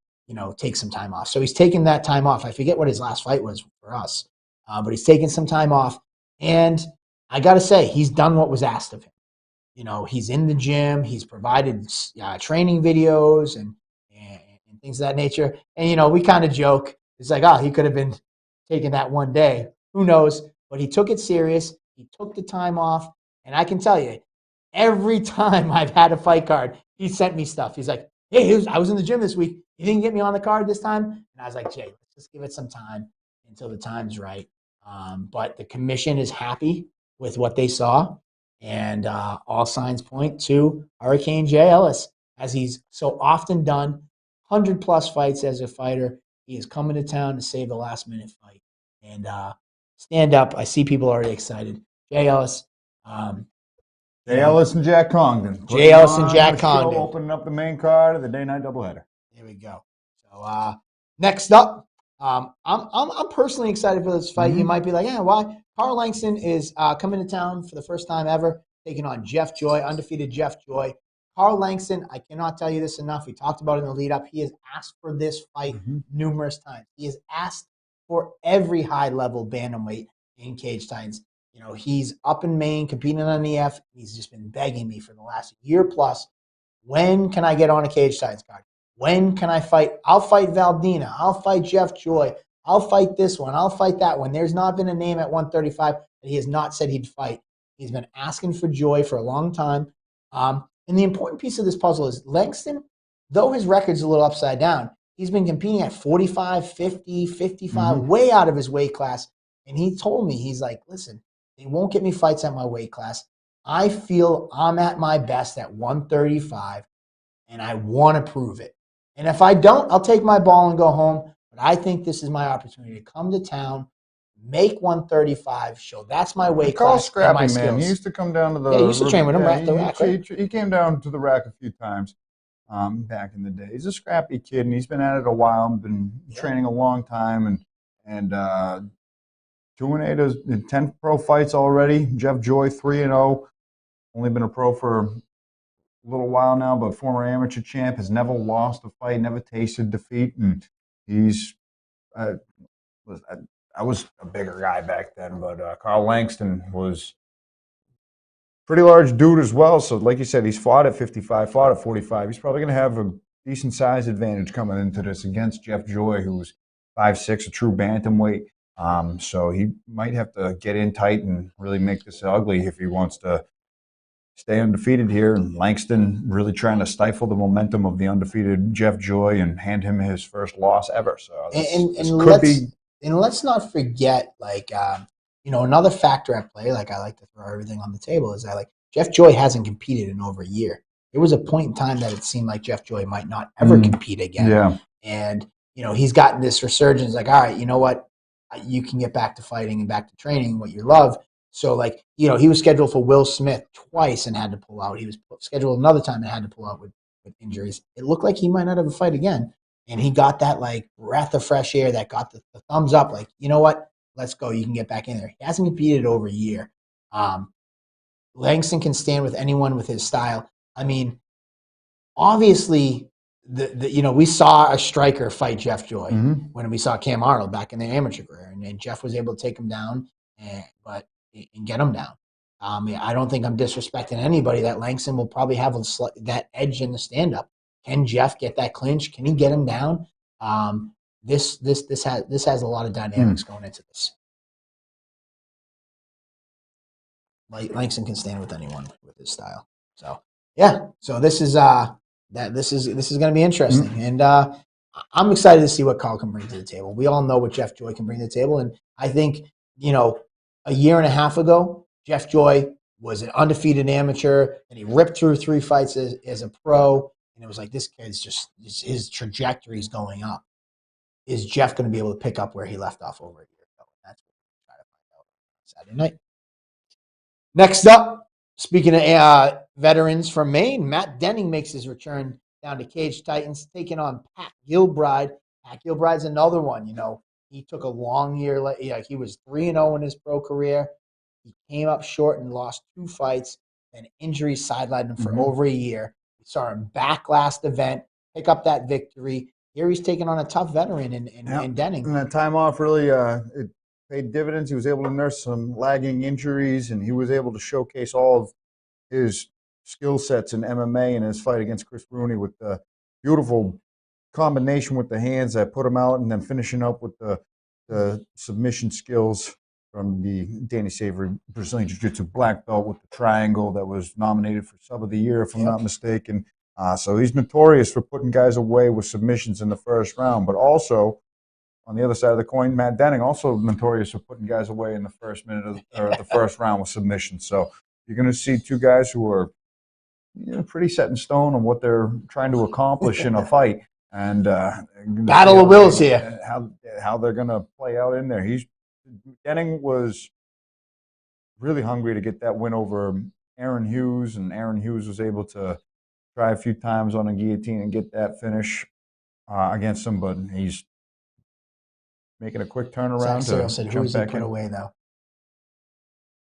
take some time off. So he's taking that time off. I forget what his last fight was for us, but he's taking some time off. And I got to say, he's done what was asked of him. He's in the gym. He's provided training videos and things of that nature. And, we kind of joke. It's like, oh, he could have been taking that one day. Who knows? But he took it serious. He took the time off. And I can tell you, every time I've had a fight card, he sent me stuff. He's like, hey, I was in the gym this week. You didn't get me on the card this time? And I was like, Jay, let's just give it some time until the time's right. But the commission is happy with what they saw. And all signs point to Hurricane Jay Ellis, as he's so often done, 100-plus fights as a fighter. He is coming to town to save the last-minute fight. And stand up. I see people already excited. Jay Ellis. Jay Ellis and Jack Congdon. Jay Ellis and Jack Congdon. Opening up the main card of the day-night doubleheader. There we go. So next up, I'm personally excited for this fight. You might be like, why? Carl Langston is coming to town for the first time ever, taking on Jeff Joy, undefeated Jeff Joy. Carl Langston, I cannot tell you this enough. We talked about it in the lead-up. He has asked for this fight numerous times. He has asked for every high-level bantamweight in Cage Titans. He's up in Maine competing on the EF. He's just been begging me for the last year plus, when can I get on a Cage Titans card? When can I fight? I'll fight Valdina. I'll fight Jeff Joy. I'll fight this one. I'll fight that one. There's not been a name at 135 that he has not said he'd fight. He's been asking for Joy for a long time. And the important piece of this puzzle is Langston, though his record's a little upside down, he's been competing at 45, 50, 55, way out of his weight class. And he told me, he's like, listen, they won't get me fights at my weight class. I feel I'm at my best at 135, and I want to prove it. And if I don't, I'll take my ball and go home. But I think this is my opportunity to come to town, make 135, show that's my weight class Scrappy, and my man. skills. He used to come down to the. Yeah, he used to train with him at the rack. He came down to the rack a few times back in the day. He's a scrappy kid, and he's been at it a while. Been training a long time, and 2-8 in 10 pro fights already. Jeff Joy 3-0. Only been a pro for a little while now, but former amateur champ, has never lost a fight, never tasted defeat, and he's. I was a bigger guy back then, but Carl Langston was a pretty large dude as well. So, like you said, he's fought at 55, fought at 45. He's probably going to have a decent size advantage coming into this against Jeff Joy, who's 5'6", a true bantamweight. So he might have to get in tight and really make this ugly if he wants to stay undefeated here. And Langston really trying to stifle the momentum of the undefeated Jeff Joy and hand him his first loss ever. So this could be. And let's not forget, another factor at play, like I like to throw everything on the table, is that, Jeff Joy hasn't competed in over a year. There was a point in time that it seemed like Jeff Joy might not ever compete again. Yeah. And, he's gotten this resurgence, all right, you know what? You can get back to fighting and back to training what you love. So, he was scheduled for Will Smith twice and had to pull out. He was scheduled another time and had to pull out with injuries. It looked like he might not have a fight again. And he got that, breath of fresh air that got the thumbs up, you know what? Let's go. You can get back in there. He hasn't competed over a year. Langston can stand with anyone with his style. I mean, obviously, we saw a striker fight Jeff Joy when we saw Cam Arnold back in their amateur career, and Jeff was able to take him down and get him down. I don't think I'm disrespecting anybody that Langston will probably have that edge in the stand-up. Can Jeff get that clinch? Can he get him down? This has a lot of dynamics going into this. Langston can stand with anyone with his style. So So this is this is going to be interesting, and I'm excited to see what Carl can bring to the table. We all know what Jeff Joy can bring to the table, and I think a year and a half ago, Jeff Joy was an undefeated amateur, and he ripped through 3 fights as a pro. And it was like, this kid's his trajectory is going up. Is Jeff going to be able to pick up where he left off over a year ago? That's what we're trying to find out Saturday night. Next up, speaking of veterans from Maine, Matt Denning makes his return down to Cage Titans, taking on Pat Gilbride. Pat Gilbride's another one. He took a long year. He was 3-0 in his pro career. He came up short and lost 2 fights, and injuries sidelined him for over a year. We saw him back last event, pick up that victory. Here he's taking on a tough veteran in Denning. And that time off really it paid dividends. He was able to nurse some lagging injuries, and he was able to showcase all of his skill sets in MMA in his fight against Chris Rooney with the beautiful combination with the hands that put him out, and then finishing up with the submission skills from the Danny Savory Brazilian Jiu-Jitsu black belt with the triangle that was nominated for Sub of the Year, if I'm not mistaken. So he's notorious for putting guys away with submissions in the first round, but also on the other side of the coin, Matt Denning also notorious for putting guys away in the first minute or the first round with submissions. So you're going to see two guys who are pretty set in stone on what they're trying to accomplish in a fight, and battle of wills here. How they're going to play out in there. Denning was really hungry to get that win over Aaron Hughes, and Aaron Hughes was able to try a few times on a guillotine and get that finish against him, but he's making a quick turnaround. Zach said, who is he put away, though?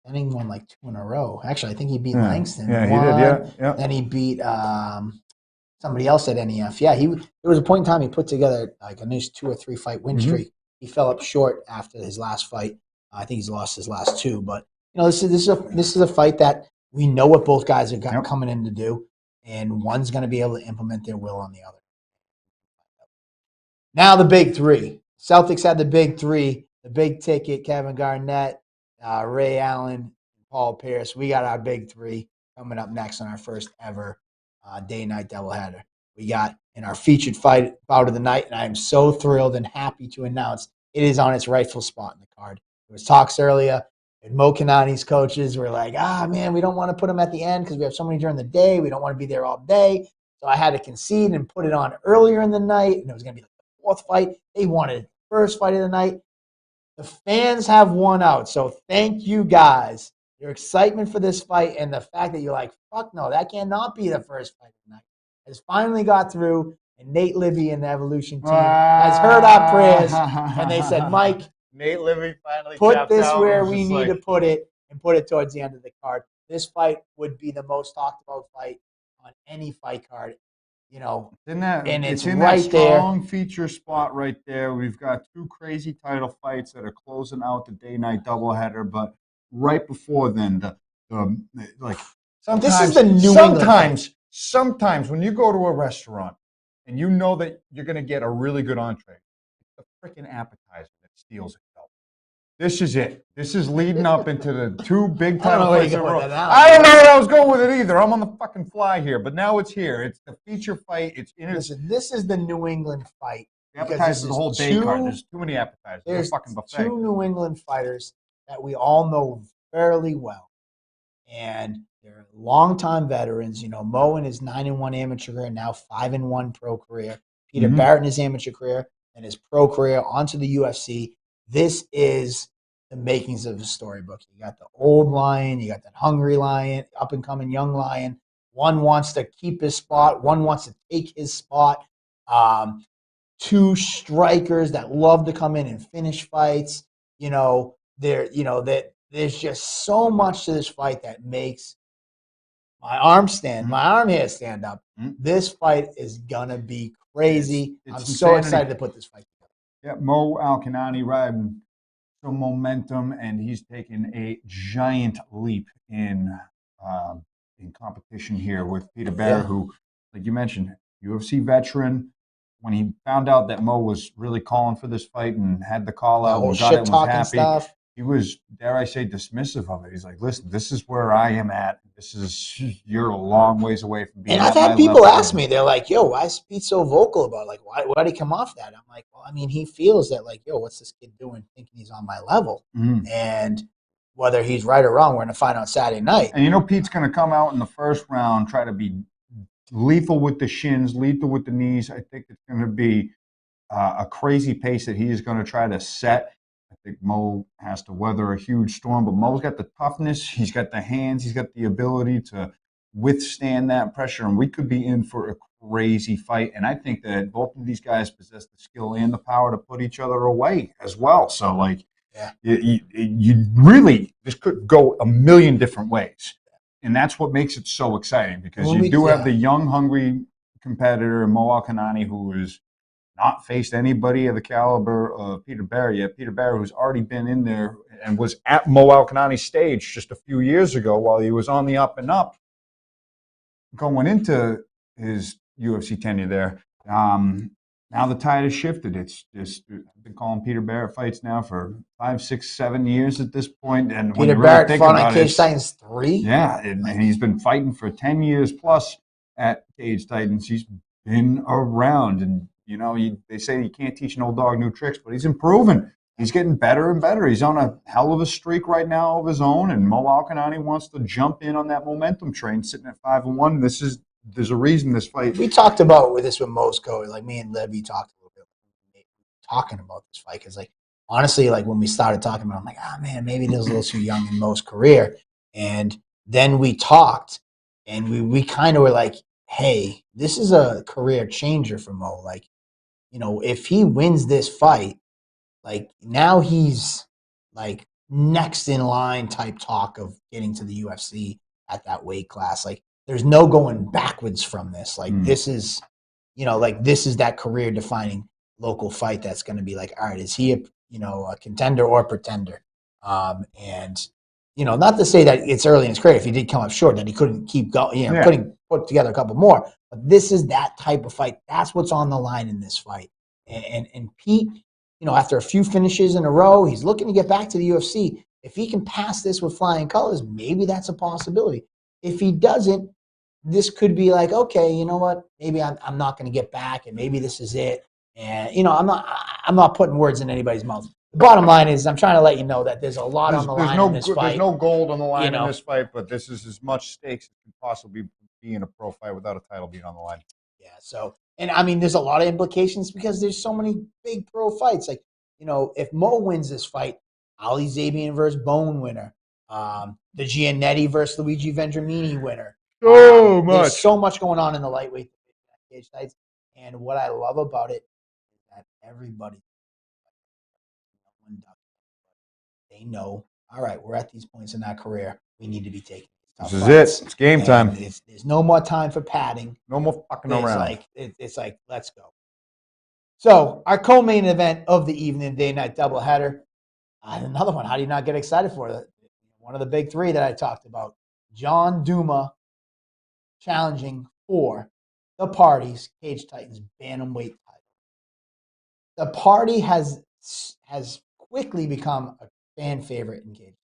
Denning won like 2 in a row. Actually, I think he beat Langston. Yeah, he did. Yeah. Then he beat somebody else at NEF. Yeah, there was a point in time he put together like a nice 2 or 3 fight win streak. He fell up short after his last fight. I think he's lost his last 2. But this is a fight that we know what both guys are coming in to do, and one's going to be able to implement their will on the other. Now the big 3. Celtics had the big 3, the big ticket, Kevin Garnett, Ray Allen, Paul Pierce. We got our big 3 coming up next on our first ever day-night doubleheader. We got in our featured fight bout of the night, and I am so thrilled and happy to announce it is on its rightful spot in the card. There was talks earlier, and Mo Kanani's coaches were like, man, we don't want to put him at the end because we have so many during the day. We don't want to be there all day. So I had to concede and put it on earlier in the night, and it was going to be the 4th fight. They wanted the first fight of the night. The fans have won out, so thank you guys. Your excitement for this fight and the fact that you're like, fuck no, that cannot be the first fight of the night, has finally got through, and Nate Libby and the Evolution team has heard our prayers, and they said, Mike, Nate Libby finally put this where we need to put it, and put it towards the end of the card. This fight would be the most talked about fight on any fight card. And it's in right that there. Strong feature spot right there. We've got 2 crazy title fights that are closing out the day-night doubleheader, but right before then, sometimes this is the New England. Sometimes when you go to a restaurant and you know that you're going to get a really good entree, it's the freaking appetizer that steals itself. This is it. This is leading up into the 2 big title fights in a row. I don't know where I was going with it either. I'm on the fucking fly here, but now it's here. It's the feature fight. Listen, this is the New England fight. The appetizers, the whole day card. There's too many appetizers. There's a fucking buffet. 2 New England fighters that we all know fairly well, and they're longtime veterans. Mo in his 9-1 amateur career, now 5-1 pro career. Peter Barrett in his amateur career and his pro career onto the UFC. This is the makings of a storybook. You got the old lion, you got that hungry lion, up and coming young lion. One wants to keep his spot, one wants to take his spot. 2 strikers that love to come in and finish fights. There's just so much to this fight that makes my arm hair stand up. This fight is gonna be crazy. I'm so excited to put this fight together. Yeah, Mo Al-Kanani riding some momentum, and he's taken a giant leap in competition here with Peter Barrett, who, like you mentioned, UFC veteran. When he found out that Mo was really calling for this fight and had the call out and got it and was happy, stuff. He was, dare I say, dismissive of it. He's like, listen, this is where I am at. You're a long ways away from being. And I've had people ask me, they're like, yo, why is Pete so vocal about it? Like, why did he come off that? I'm like, well, I mean, he feels that, like, yo, what's this kid doing thinking he's on my level? And whether he's right or wrong, we're going to find out Saturday night. And Pete's going to come out in the first round, try to be lethal with the shins, lethal with the knees. I think it's going to be a crazy pace that he is going to try to set. I think Mo has to weather a huge storm, but Mo's got the toughness, he's got the hands, he's got the ability to withstand that pressure, and we could be in for a crazy fight. And I think that both of these guys possess the skill and the power to put each other away as well. So, like, you really, this could go a million different ways. and that's what makes it so exciting, because When you we, do have yeah. the young, hungry competitor, Mo Alkanani, who has not faced anybody of the caliber of Peter Barry yet. Peter Barry, who's already been in there and was at Mo Alkanani's stage just a few years ago while he was on the up and up, going into his UFC tenure there. Now the tide has shifted. It's just, I've been calling Peter Barrett fights now for 5, 6, 7 years at this point. And when Peter you really Barrett think fought on about it, Cage Titans 3. yeah, and he's been fighting for 10 years plus at Cage Titans. He's been around, and they say you can't teach an old dog new tricks, but he's improving. He's getting better and better. He's on a hell of a streak right now of his own, and Mo Alkanani wants to jump in on that momentum train, sitting at 5-1. There's a reason this fight. We talked about this with Mosco, like me and Levy talked a little bit talking about this fight, because honestly, when we started talking about it, I'm like, man, maybe this is a little too young in Mo's career. And then we talked, and we kind of were like, hey, this is a career changer for Mo. If he wins this fight, now he's next in line type talk of getting to the UFC at that weight class. There's no going backwards from this. This is, this is that career defining local fight that's going to be all right, is he a contender or a pretender? And not to say that it's early in his career, if he did come up short, that he couldn't keep going, couldn't put together a couple more. But this is that type of fight. That's what's on the line in this fight. And Pete, after a few finishes in a row, he's looking to get back to the UFC. If he can pass this with flying colors, maybe that's a possibility. If he doesn't, this could be okay, you know what? Maybe I'm not going to get back, and maybe this is it. And I'm not putting words in anybody's mouth. The bottom line is, I'm trying to let you know that there's a lot on the line in this fight. There's no gold on the line in this fight, but this is as much stakes as can possibly be in a pro fight without a title being on the line. Yeah. So, and I mean, there's a lot of implications because there's so many big pro fights. If Mo wins this fight, Ali Zabian versus Bone winner, the Giannetti versus Luigi Vendramini winner. So much. There's so much going on in the lightweight cage fights, and what I love about it is that everybody, they know, all right, we're at these points in our career, we need to be taking tough fights. This is it. It's game time. There's no more time for padding. No more fucking around. It's let's go. So our co-main event of the evening, day night doubleheader. Another one. How do you not get excited for it? One of the big three that I talked about. John Duma challenging for the Party's Cage Titans bantamweight title. The Party has quickly become a fan favorite in Cage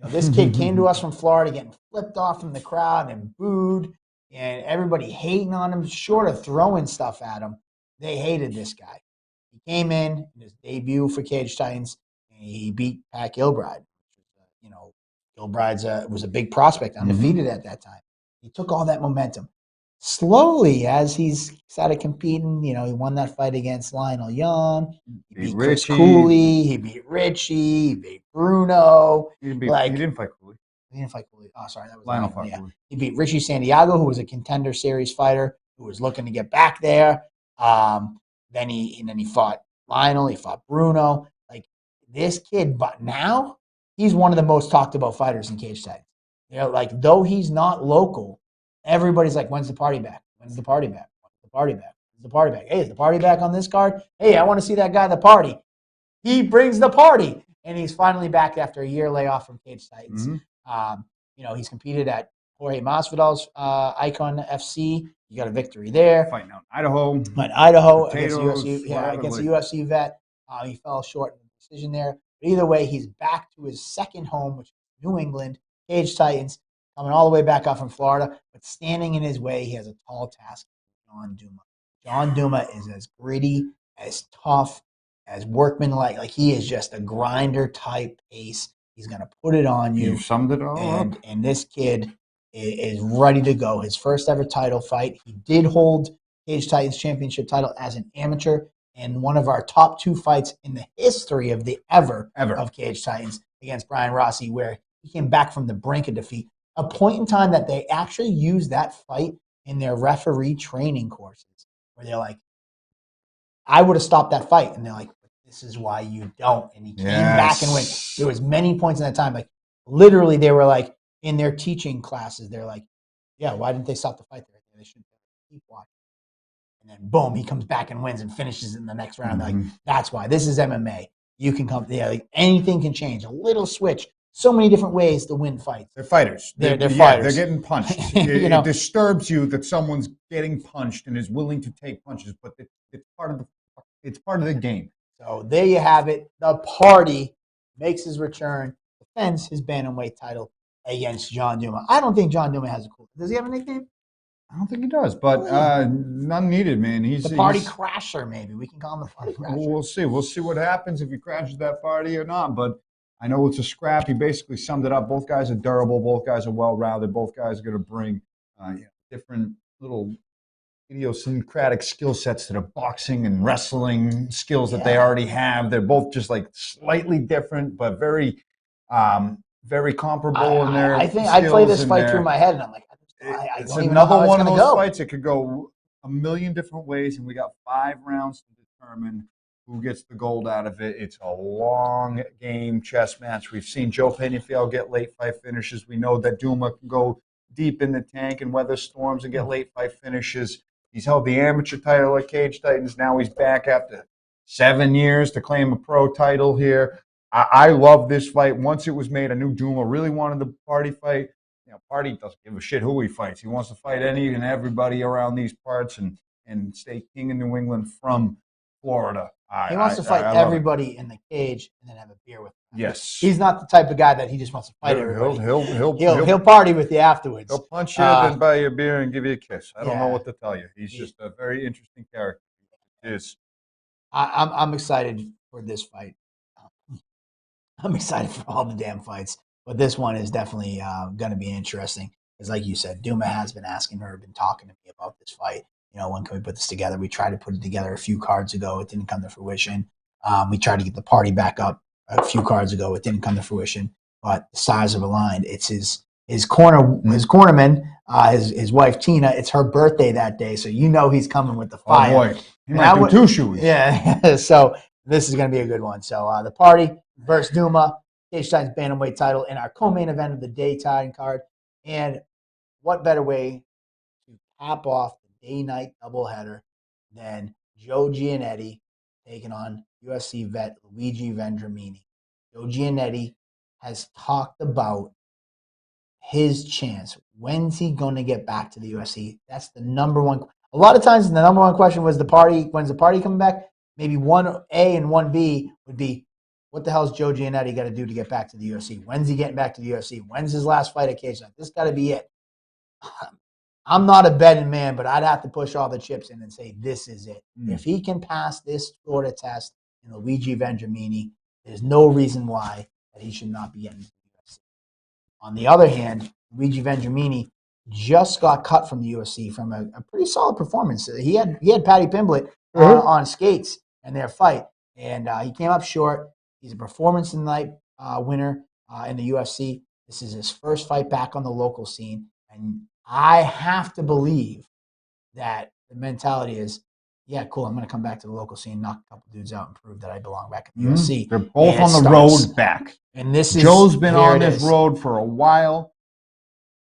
Titans. This kid came to us from Florida, getting flipped off from the crowd and booed, and everybody hating on him, short of throwing stuff at him. They hated this guy. He came in his debut for Cage Titans, and he beat Pat Gilbride. Gilbride was a big prospect, undefeated at that time. He took all that momentum. Slowly, as he's started competing, he won that fight against Lionel Young. He beat Chris Cooley. He beat Richie. He beat Bruno. He didn't fight Cooley. He didn't fight Cooley. Oh, sorry, that was Lionel fought Cooley. He beat Richie Santiago, who was a Contender Series fighter who was looking to get back there. Then he fought Lionel. He fought Bruno. This kid, but now he's one of the most talked about fighters in Cage Titans. Though he's not local, everybody's like, when's the Party back? When's the Party back? When's the Party back? When's the Party back? Hey, is the Party back on this card? Hey, I want to see that guy, the Party. He brings the party, and he's finally back after a year layoff from Cage Titans. He's competed at Jorge Masvidal's Icon FC. He got a victory there. Fighting out in Idaho. Against a UFC vet. He fell short in the decision there. But either way, he's back to his second home, which is New England. Cage Titans, coming all the way back up from Florida, but standing in his way, he has a tall task. John Duma. John Duma is as gritty, as tough, as workmanlike. He is just a grinder type pace. He's going to put it on you. You summed it all up. And this kid is ready to go. His first ever title fight. He did hold Cage Titans championship title as an amateur, and one of our top 2 fights in the history of the ever of Cage Titans against Brian Rossi, where he came back from the brink of defeat. A point in time that they actually used that fight in their referee training courses, where they're like, I would have stopped that fight. And they're like, this is why you don't. And he came back and went. There was many points in that time. Literally, they were like, in their teaching classes, they're like, yeah, why didn't they stop the fight there? They should keep watching. And then boom, he comes back and wins and finishes in the next round. Mm-hmm. Like, that's why this is MMA. You can come, yeah, like anything can change. A little switch. So many different ways to win fights. They're fighters. They're Yeah, fighters. they're getting punched. It disturbs you that someone's getting punched and is willing to take punches, but it's part of the game. So there you have it. The party makes his return, defends his bantamweight title against John Duma. I don't think John Duma has a cool. Does he have a nickname? I don't think he does, but none needed, man. He's the party crasher, maybe. We can call him the party crasher. We'll see. We'll see what happens if he crashes that party or not. But I know it's a scrap. He basically summed it up. Both guys are durable. Both guys are well-rounded. Both guys are going to bring different little idiosyncratic skill sets to the boxing and wrestling skills that they already have. They're both just like slightly different, but very, very comparable in their. I think I play this fight through my head, and I'm like, it's another one of those fights. It could go a million different ways, and we got 5 rounds to determine who gets the gold out of it. It's a long game chess match. We've seen Joe Peñafiel get late fight finishes. We know that Duma can go deep in the tank and weather storms and get late fight finishes. He's held the amateur title at Cage Titans. Now he's back after 7 years to claim a pro title here. I love this fight. Once it was made, I knew Duma really wanted the party fight. Party doesn't give a shit who he fights. He wants to fight any and everybody around these parts and stay king of New England from Florida. He wants to fight everybody in the cage and then have a beer with them. Yes. He's not the type of guy that he just wants to fight everybody. He'll party with you afterwards. He'll punch you, then buy you a beer and give you a kiss. I don't know what to tell you. He's just a very interesting character. He is. I'm excited for this fight. I'm excited for all the damn fights. But this one is definitely going to be interesting. Because like you said, Duma has been asking her, been talking to me about this fight. When can we put this together? We tried to put it together a few cards ago. It didn't come to fruition. We tried to get the party back up a few cards ago. It didn't come to fruition. But the stars have aligned. It's his cornerman, his wife Tina. It's her birthday that day, so he's coming with the fire. Oh boy, he might do 2 shoes. Yeah, so this is going to be a good one. So the party versus Duma. Cage Titans bantamweight title in our co-main event of the daytime card. And what better way to cap off the day-night doubleheader than Joe Giannetti taking on UFC vet Luigi Vendramini. Joe Giannetti has talked about his chance. When's he going to get back to the UFC? That's the number one. A lot of times the number one question was when's the party coming back? Maybe 1A and 1B would be, what the hell's Joe Giannetti got to do to get back to the UFC? When's he getting back to the UFC? When's his last fight at Cage Titans? This got to be it. I'm not a betting man, but I'd have to push all the chips in and say this is it. If he can pass this Florida test in Luigi Vendramini, there's no reason why that he should not be getting to the UFC. On the other hand, Luigi Vendramini just got cut from the UFC from a pretty solid performance. He had Paddy Pimblett on skates in their fight, and he came up short. He's a performance of the night winner in the UFC. This is his first fight back on the local scene. And I have to believe that the mentality is, yeah, cool, I'm going to come back to the local scene, knock a couple dudes out, and prove that I belong back in the UFC. They're both on the road back. And this is Joe's been on this road for a while.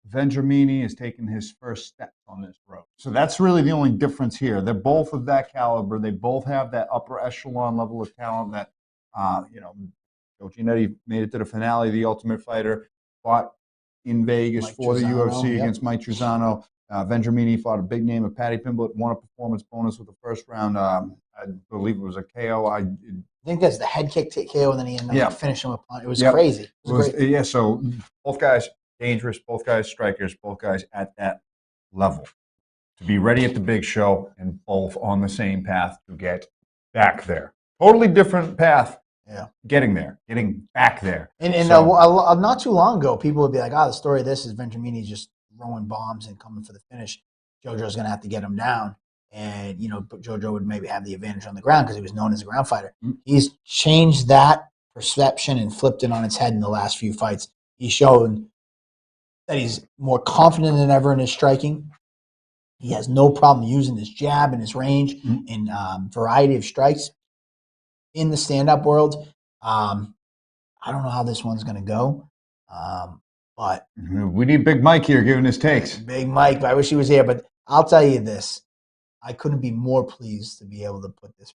Vendramini is taking his first steps on this road. So that's really the only difference here. They're both of that caliber. They both have that upper echelon level of talent that Joe Giannetti made it to the finale of The Ultimate Fighter, fought in Vegas Mike for the Trizano, UFC against Mike Trizano. Vendramini fought a big name of Paddy Pimblett, won a performance bonus with the first round. I believe it was a KO. I think that's the head kick KO, and then he ended up finishing with a punt. It was crazy. It was great. Yeah, so both guys dangerous, both guys strikers, both guys at that level to be ready at the big show and both on the same path to get back there. Totally different path. Yeah, getting back there. And not too long ago, people would be like, the story of this is Vendramini just throwing bombs and coming for the finish. JoJo's going to have to get him down. And, JoJo would maybe have the advantage on the ground because he was known as a ground fighter. He's changed that perception and flipped it on its head in the last few fights. He's shown that he's more confident than ever in his striking. He has no problem using his jab and his range in variety of strikes in the stand-up world. I don't know how this one's going to go, But we need Big Mike here giving his takes. Big Mike, I wish he was here. But I'll tell you this. I couldn't be more pleased to be able to put this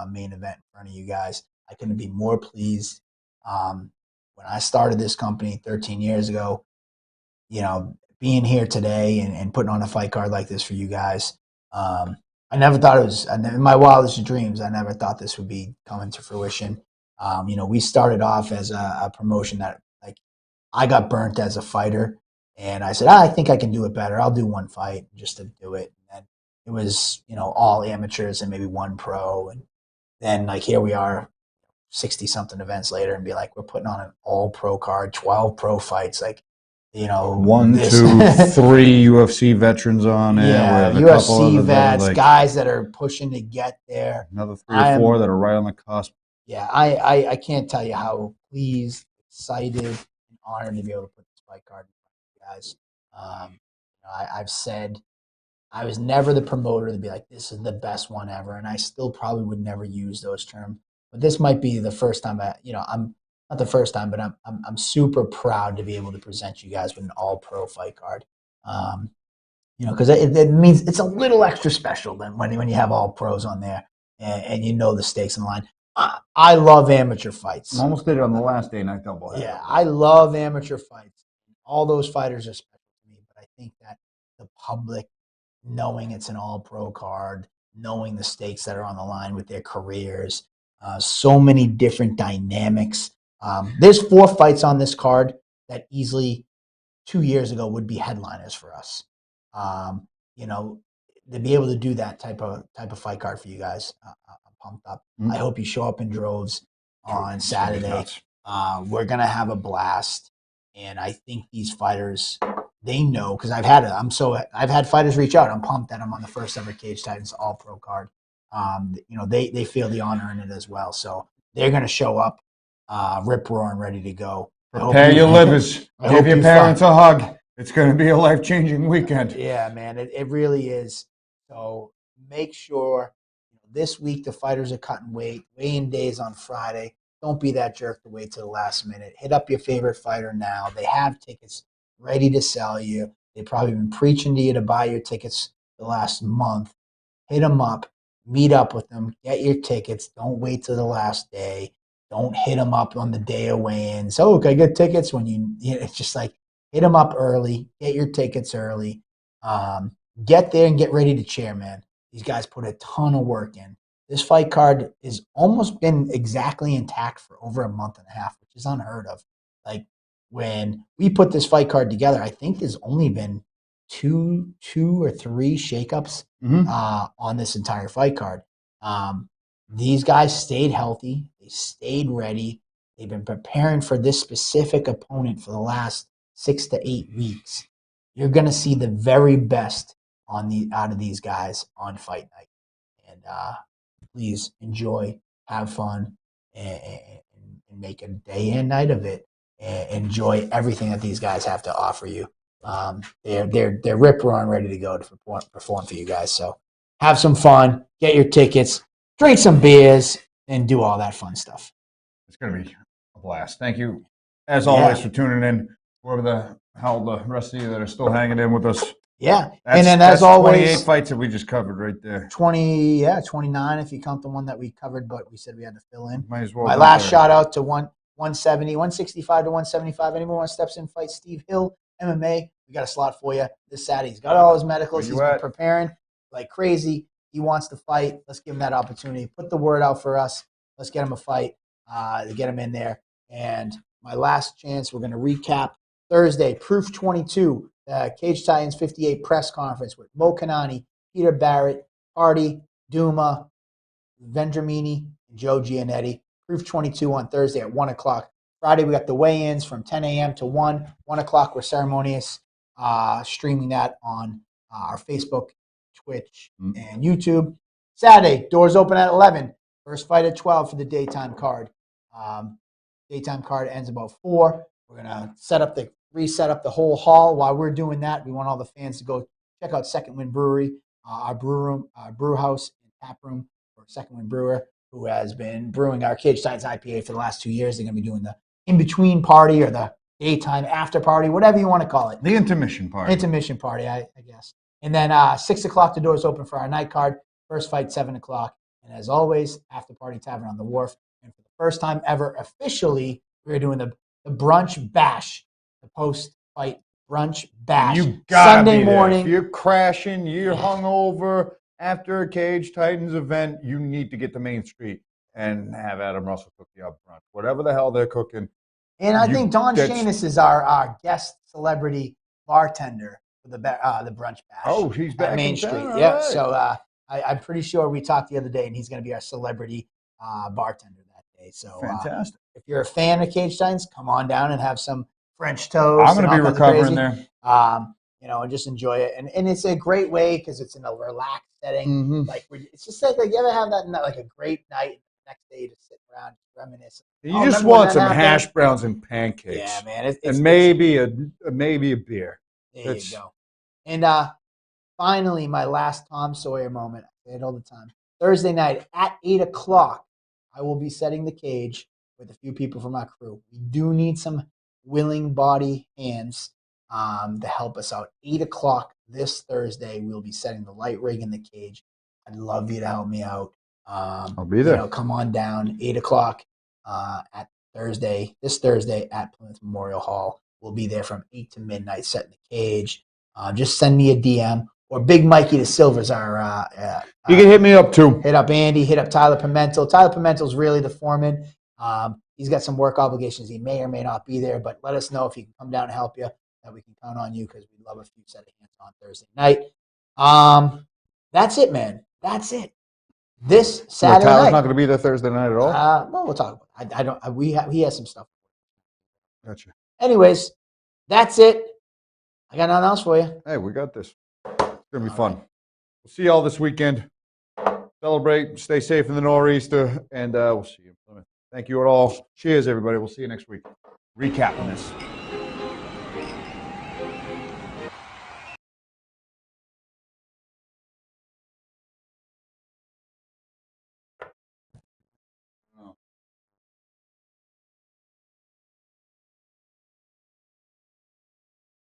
main event in front of you guys. I couldn't be more pleased. When I started this company 13 years ago, being here today and putting on a fight card like this for you guys, I never thought it was in my wildest dreams. I never thought this would be coming to fruition. We started off as a promotion that like I got burnt as a fighter, and I said, I think I can do it better. I'll do one fight just to do it. And it was all amateurs and maybe one pro, and then like here we are 60 something events later and be like, we're putting on an all pro card, 12 pro fights. Like, 1, 2, 3 UFC veterans on it. Yeah, with a UFC couple vets, guys that are pushing to get there. Another 3 or 4 that are right on the cusp. Yeah, I can't tell you how pleased, excited, and honored to be able to put this fight card in front of you guys. I've said I was never the promoter to be like, this is the best one ever, and I still probably would never use those terms. But this might be the first time I'm not the first time, but I'm super proud to be able to present you guys with an all pro fight card. Because it means it's a little extra special than when you have all pros on there and the stakes in the line. I love amateur fights. I almost did it on the last day night double. Yeah, I love amateur fights. All those fighters are special to me, but I think that the public, knowing it's an all-pro card, knowing the stakes that are on the line with their careers, so many different dynamics. There's 4 fights on this card that easily 2 years ago would be headliners for us. To be able to do that type of fight card for you guys, I'm pumped up. I hope you show up in droves on Saturday. We're gonna have a blast, and I think these fighters, they know, because I've had fighters reach out. I'm pumped that I'm on the first ever Cage Titans All Pro card. They feel the honor in it as well, so they're gonna show up, rip roaring, ready to go. Prepare your livers. Give your parents a hug. It's going to be a life-changing weekend. Yeah, man, it really is. So make sure this week the fighters are cutting weight. Weigh-in days on Friday. Don't be that jerk to wait till the last minute. Hit up your favorite fighter now. They have tickets ready to sell you. They've probably been preaching to you to buy your tickets the last month. Hit them up. Meet up with them. Get your tickets. Don't wait till the last day. Don't hit them up on the day of weigh-ins. Oh, can I get tickets? It's just like, hit them up early. Get your tickets early. Get there and get ready to cheer, man. These guys put a ton of work in. This fight card has almost been exactly intact for over a month and a half, which is unheard of. Like, when we put this fight card together, I think there's only been two or three shakeups on this entire fight card. These guys stayed healthy. They stayed ready. They've been preparing for this specific opponent for the last 6 to 8 weeks. You're going to see the very best out of these guys on fight night. And please enjoy, have fun, and make a day and night of it. And enjoy everything that these guys have to offer you. They're rip roaring ready to go to perform for you guys. So have some fun, get your tickets, drink some beers, and do all that fun stuff. It's going to be a blast. Thank you, as always, for tuning in. Whoever the rest of you that are still hanging in with us. Yeah, and then as always, 28 fights that we just covered right there. 29 if you count the one that we covered, but we said we had to fill in. Might as well. My last shout out to 170, 165 to 175. Anyone wants to steps in, fight Steve Hill, MMA. We got a slot for you this Saturday. He's got all his medicals. He's been preparing like crazy. He wants to fight. Let's give him that opportunity. Put the word out for us. Let's get him a fight to get him in there. And my last chance, we're going to recap Thursday, Proof 22, Cage Titans 58 press conference with Mo Kanani, Peter Barrett, Hardy, Duma, Vendramini, and Joe Giannetti. Proof 22 on Thursday at 1 o'clock. Friday, we got the weigh-ins from 10 a.m. to 1. 1 o'clock, we're ceremonious, streaming that on our Facebook, Twitch, and YouTube. Saturday, doors open at 11. First fight at 12 for the daytime card. Daytime card ends about 4. We're going to reset up the whole hall. While we're doing that, we want all the fans to go check out Second Wind Brewery, our brew house and tap room for Second Wind Brewer, who has been brewing our Cage Titans IPA for the last 2 years. They're going to be doing the in-between party or the daytime after party, whatever you want to call it. The intermission party. Intermission party, I guess. And then 6 o'clock, the doors open for our night card. First fight, 7 o'clock. And as always, after party tavern on the wharf. And for the first time ever, officially, we're doing the brunch bash, the post-fight brunch bash. You gotta Sunday be there. morning. If you're crashing, you're hungover after a Cage Titans event, you need to get to Main Street and have Adam Russell cook you up front. Whatever the hell they're cooking. And I think Don Shanis is our guest celebrity bartender for the brunch bash. Oh, he's back at Main in Street. town. Yeah. Right. So I'm pretty sure we talked the other day, and he's going to be our celebrity bartender that day. So Fantastic. If you're a fan of Cage Titans, come on down and have some French toast. I'm going to be recovering there. And just enjoy it. And it's a great way because it's in a relaxed setting. Mm-hmm. Like it's just like you ever have that like a great night the next day to sit around and reminisce. You just want some hash browns and pancakes. Yeah, man. And maybe a beer. There you go. And finally, my last Tom Sawyer moment. I say it all the time. Thursday night at 8 o'clock, I will be setting the cage with a few people from our crew. We do need some willing body hands to help us out. 8 o'clock this Thursday, we'll be setting the light rig in the cage. I'd love you to help me out. I'll be there. Come on down, 8 o'clock at this Thursday at Plymouth Memorial Hall. We'll be there from 8 to midnight setting the cage. Just send me a DM. Or Big Mikey the Silver's our. You can hit me up too. Hit up Andy. Hit up Tyler Pimentel. Tyler Pimentel's really the foreman. He's got some work obligations. He may or may not be there, but let us know if he can come down and help you. That we can count on you because we'd love a few set of hands on Thursday night. That's it, man. That's it. This Saturday Tyler's night. not going to be there Thursday night at all. Well, we'll talk about it. He has some stuff. Gotcha. Anyways, that's it. I got nothing else for you. Hey, we got this. It's going to be fun. We'll see y'all this weekend. Celebrate, stay safe in the nor'easter, and we'll see you in Plymouth. Thank you all. Cheers, everybody. We'll see you next week. Recapping this.